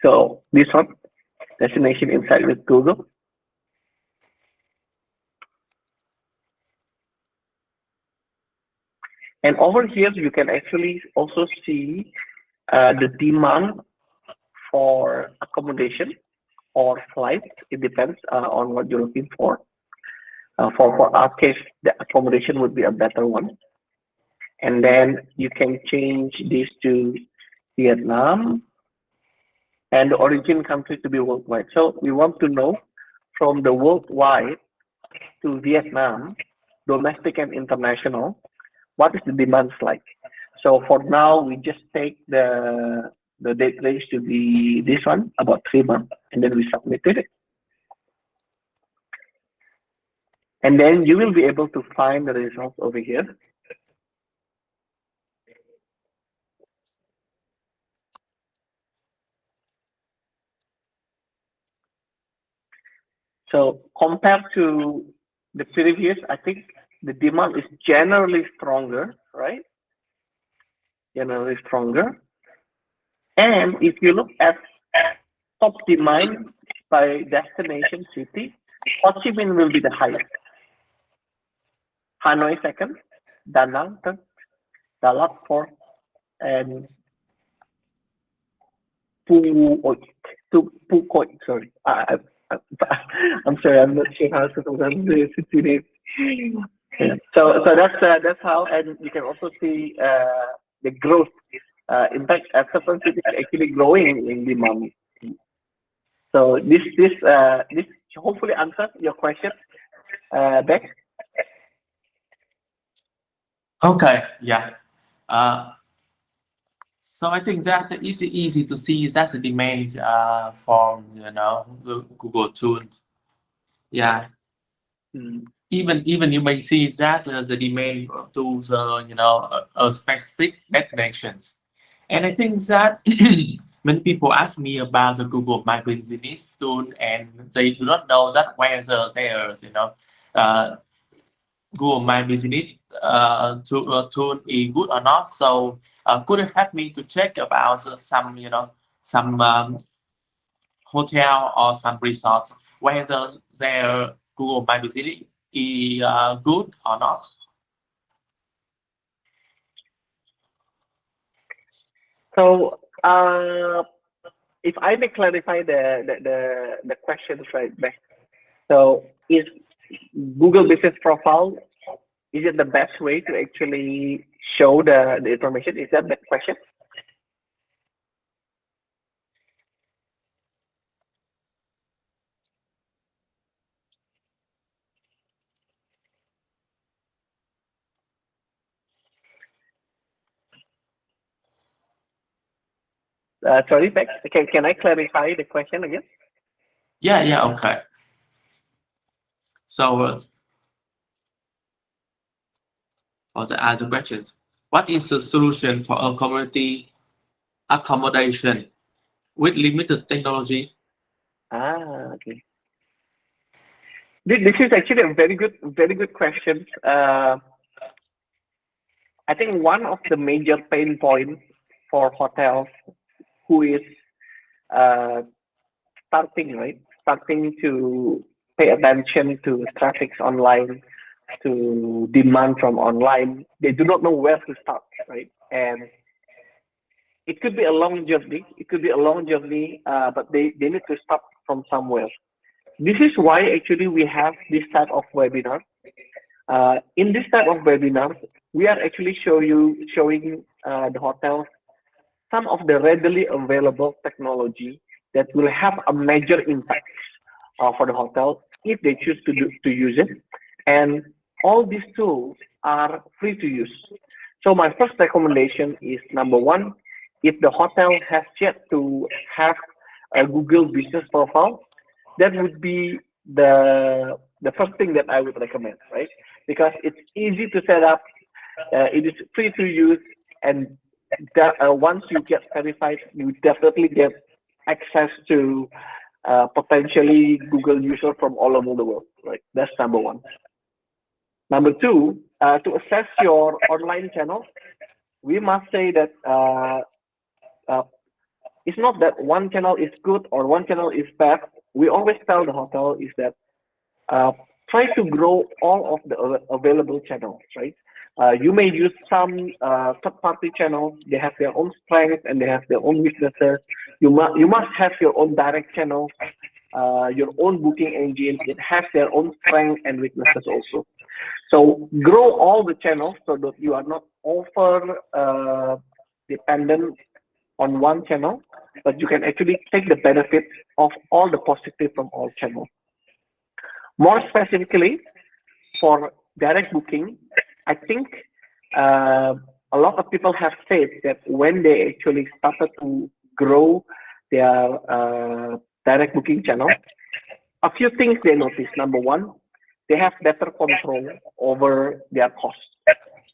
So this one, destination inside with Google. And over here, you can actually also see the demand for accommodation or flight. It depends on what you're looking for. For our case, the accommodation would be a better one. And then you can change this to Vietnam and the origin country to be worldwide. So we want to know from the worldwide to Vietnam, domestic and international, what is the demands like? So for now, we just take the date range to be this one, about 3 months, and then we submitted it. And then you will be able to find the results over here. So compared to the previous, I think the demand is generally stronger, right? Generally stronger. And if you look at top demand by destination city, Ho Chi Minh will be the highest. Hanoi second, Da Nang third, Dalat fourth, and Phuket, sorry. I'm sorry, I'm not sure how to pronounce the city name. Yeah. So that's how, and you can also see the growth. In fact, certain cities actually growing in demand. So this hopefully answers your question, Beck. Okay, yeah. So I think that it's easy to see that's the demand from the Google tools. Yeah. Even you may see that the demand to the a specific destinations, and I think that many people ask me about the Google My Business tool, and they do not know that whether there's Google My Business tool is good or not. So could you help me to check about some hotel or some resorts whether their Google My Business is good or not? So if I may clarify the questions right back. So is Google Business Profile, is it the best way to actually show the information? Is that the question? Sorry, Beck, can I clarify the question again? Yeah, okay. So for the other questions, what is the solution for a community accommodation with limited technology. Okay. This is actually a very good question. I think one of the major pain points for hotels who is starting to pay attention to traffics online, to demand from online, they do not know where to start, right? And it could be a long journey. But they need to start from somewhere. This is why actually we have this type of webinar. In this type of webinars, we are actually showing the hotels some of the readily available technology that will have a major impact for the hotel if they choose to use it. And all these tools are free to use. So my first recommendation is, number one, if the hotel has yet to have a Google business profile, that would be the first thing that I would recommend, right? Because it's easy to set up, it is free to use, and that, once you get verified, you definitely get access to potentially Google users from all over the world, right? That's number one. Number two, to assess your online channel, we must say that it's not that one channel is good or one channel is bad. We always tell the hotel is that try to grow all of the available channels, right? You may use some third-party channels. They have their own strengths and they have their own weaknesses. You must have your own direct channels, your own booking engine. It has their own strengths and weaknesses also. So grow all the channels so that you are not over dependent on one channel, but you can actually take the benefit of all the positive from all channels. More specifically, for direct booking, I think a lot of people have said that when they actually started to grow their direct booking channel, a few things they notice. Number one, they have better control over their costs.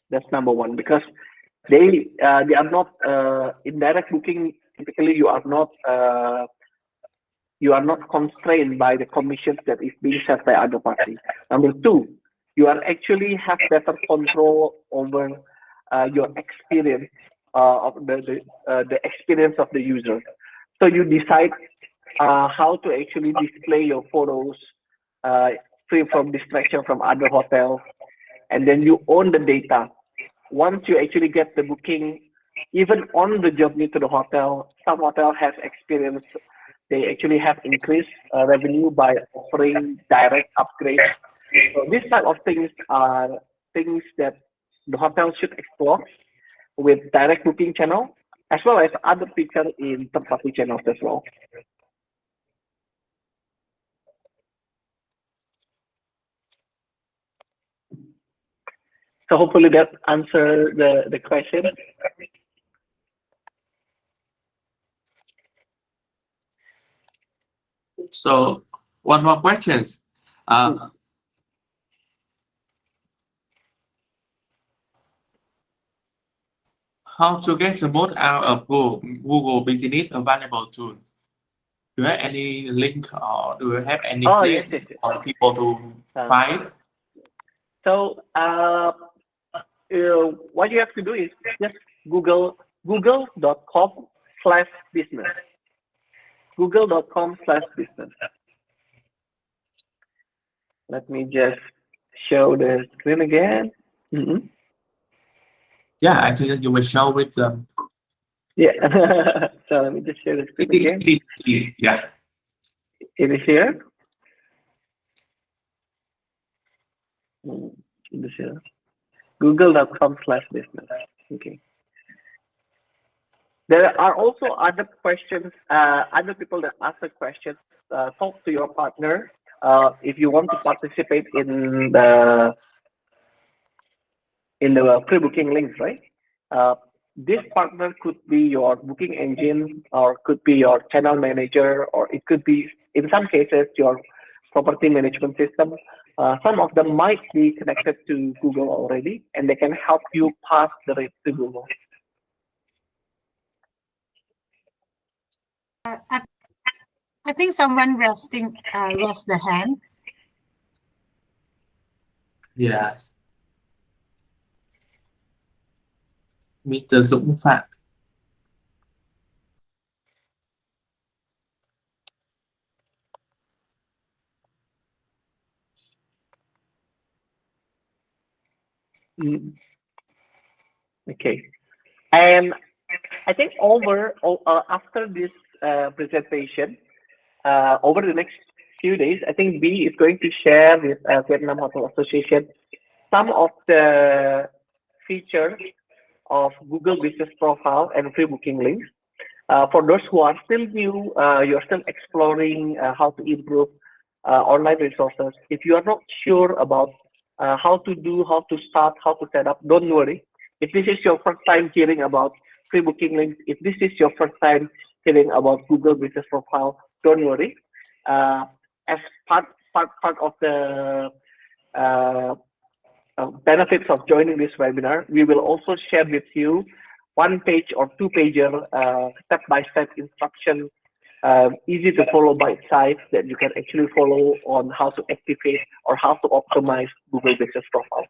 That's number one, because they are not in direct booking. Typically, you are not constrained by the commissions that is being set by other parties. Number two, you are actually have better control over your experience of the experience of the user. So you decide how to actually display your photos free from distraction from other hotels, and then you own the data. Once you actually get the booking, even on the journey to the hotel, some hotel has experienced, they actually have increased revenue by offering direct upgrades. So these type of things are things that the hotel should explore with direct booking channel, as well as other features in third-party channels as well. So hopefully that answered the question. So one more question. How to get the most out of Google Business available tools? Do you have any link or do you have any place Yes. for people to find? So what you have to do is just google.com/business. Google.com/business. Let me just show the screen again. Yeah, I think you will show with them. Yeah. So let me just share the screen again. Yeah. It is here. It is here. Google.com/business. Okay. There are also other questions, other people that ask the questions. Talk to your partner if you want to participate in the pre-booking links, right? This partner could be your booking engine, or could be your channel manager, or it could be, in some cases, your property management system. Some of them might be connected to Google already, and they can help you pass the rate to Google. I think someone raised the hand. Yes. Mr. Dũng Phạm. Okay. And I think after this presentation, over the next few days, I think B is going to share with Vietnam Hotel Association some of the features of Google Business Profile and free booking links. For those who are still new, you're still exploring how to improve online resources. If you are not sure about how to start, how to set up, don't worry. If this is your first time hearing about free booking links, if this is your first time hearing about Google Business Profile, don't worry. As part of the benefits of joining this webinar, we will also share with you one page or two pager step-by-step instruction, easy to follow by sites that you can actually follow on how to activate or how to optimize Google Business Profile.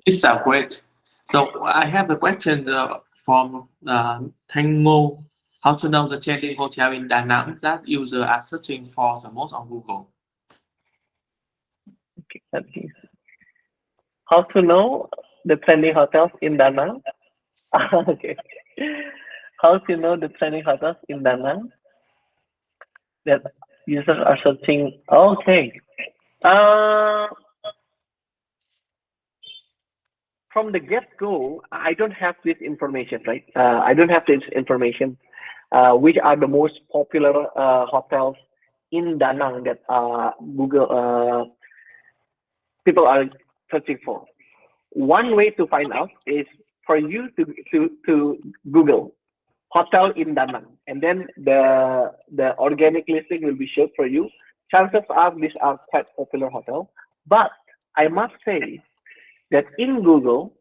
It's great. So I have a question from Thanh Ngô. How to know the trending hotel in Da Nang that users are searching for the most on Google? Okay, how to know the trending hotels in Da Nang? Okay. How to know the trending hotels in Da Nang that users are searching? Okay. From the get-go, I don't have this information, right? I don't have this information. Which are the most popular hotels in Da Nang that Google people are searching for? One way to find out is for you to Google hotel in Da Nang, and then the organic listing will be shown for you. Chances are these are quite popular hotels, but I must say that in Google,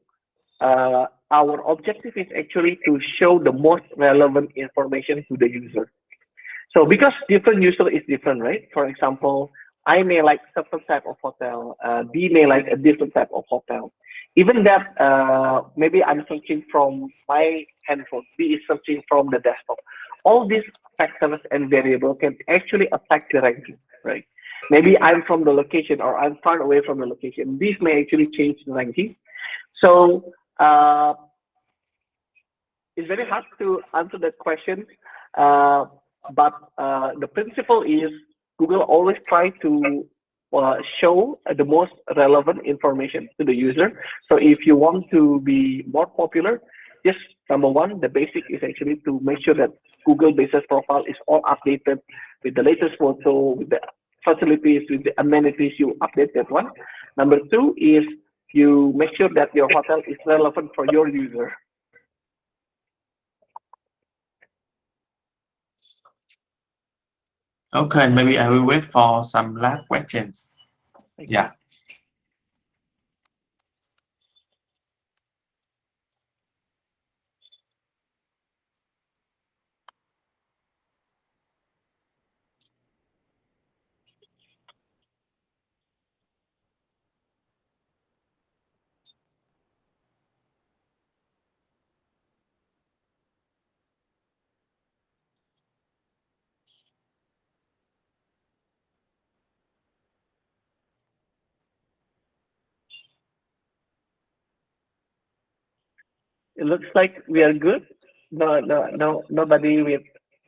our objective is actually to show the most relevant information to the user. So because different user is different, right? For example, I may like certain type of hotel, B may like a different type of hotel. Even that, maybe I'm searching from my handphone, B is searching from the desktop. All these factors and variables can actually affect the ranking, right? Maybe I'm from the location or I'm far away from the location. These may actually change the ranking. So it's very hard to answer that question, but the principle is Google always try to show the most relevant information to the user. So if you want to be more popular, just number one, the basic is actually to make sure that Google Business Profile is all updated with the latest photo, with the facilities, with the amenities. You update that one. Number two is you make sure that your hotel is relevant for your user. Okay, maybe I will wait for some last questions. Yeah. It looks like we are good. No, nobody with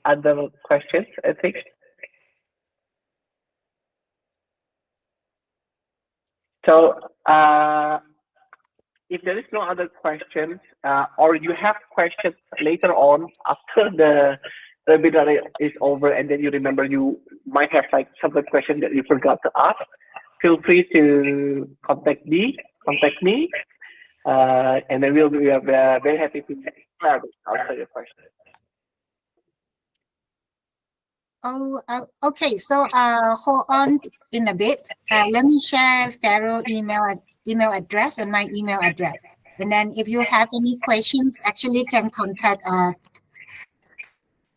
other questions, I think. So if there is no other questions, or you have questions later on after the webinar is over, and then you remember you might have like some question that you forgot to ask, feel free to contact me, and then we'll be very happy to answer your question. Oh, okay. So hold on in a bit. Let me share Pharaoh's email address and my email address. And then if you have any questions, actually can contact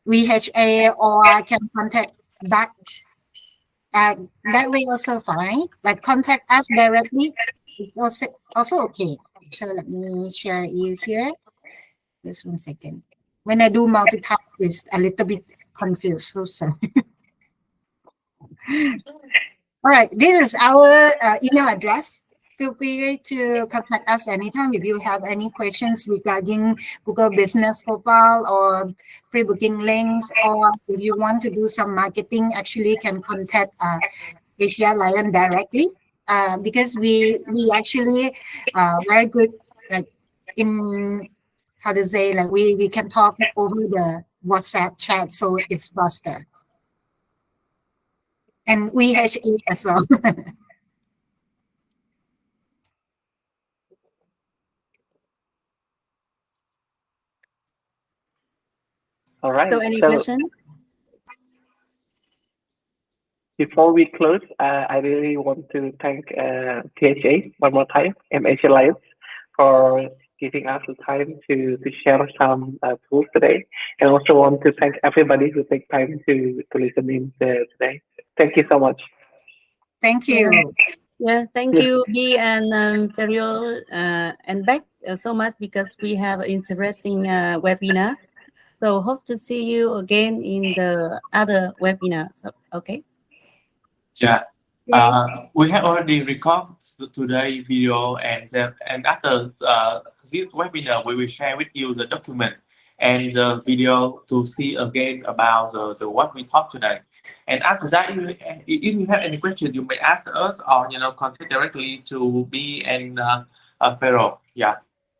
VHA or can contact back. That way also fine. But contact us directly is also okay. So let me share you here. Just 1 second. When I do multitask, it's a little bit confused. So sorry. All right, this is our email address. Feel free to contact us anytime if you have any questions regarding Google Business Profile or pre-booking links, or if you want to do some marketing, actually can contact Asia Lion directly because we actually very good like in how to say like we can talk over the WhatsApp chat, so it's faster. And VHA as well. All right. So any question? Before we close, I really want to thank THA one more time and Asia Lions for giving us the time to share some tools today, and also want to thank everybody who take time to listen in today. Thank you so much. Thank you. Yeah, thank you, B and Ferio and Beck so much, because we have an interesting webinar. So hope to see you again in the other webinar. So okay. Yeah. We have already recorded today's video, and after this webinar, we will share with you the document and the video to see again about the what we talked today. And after that, if you have any questions, you may ask us or contact directly to B and Pharaoh. Yeah.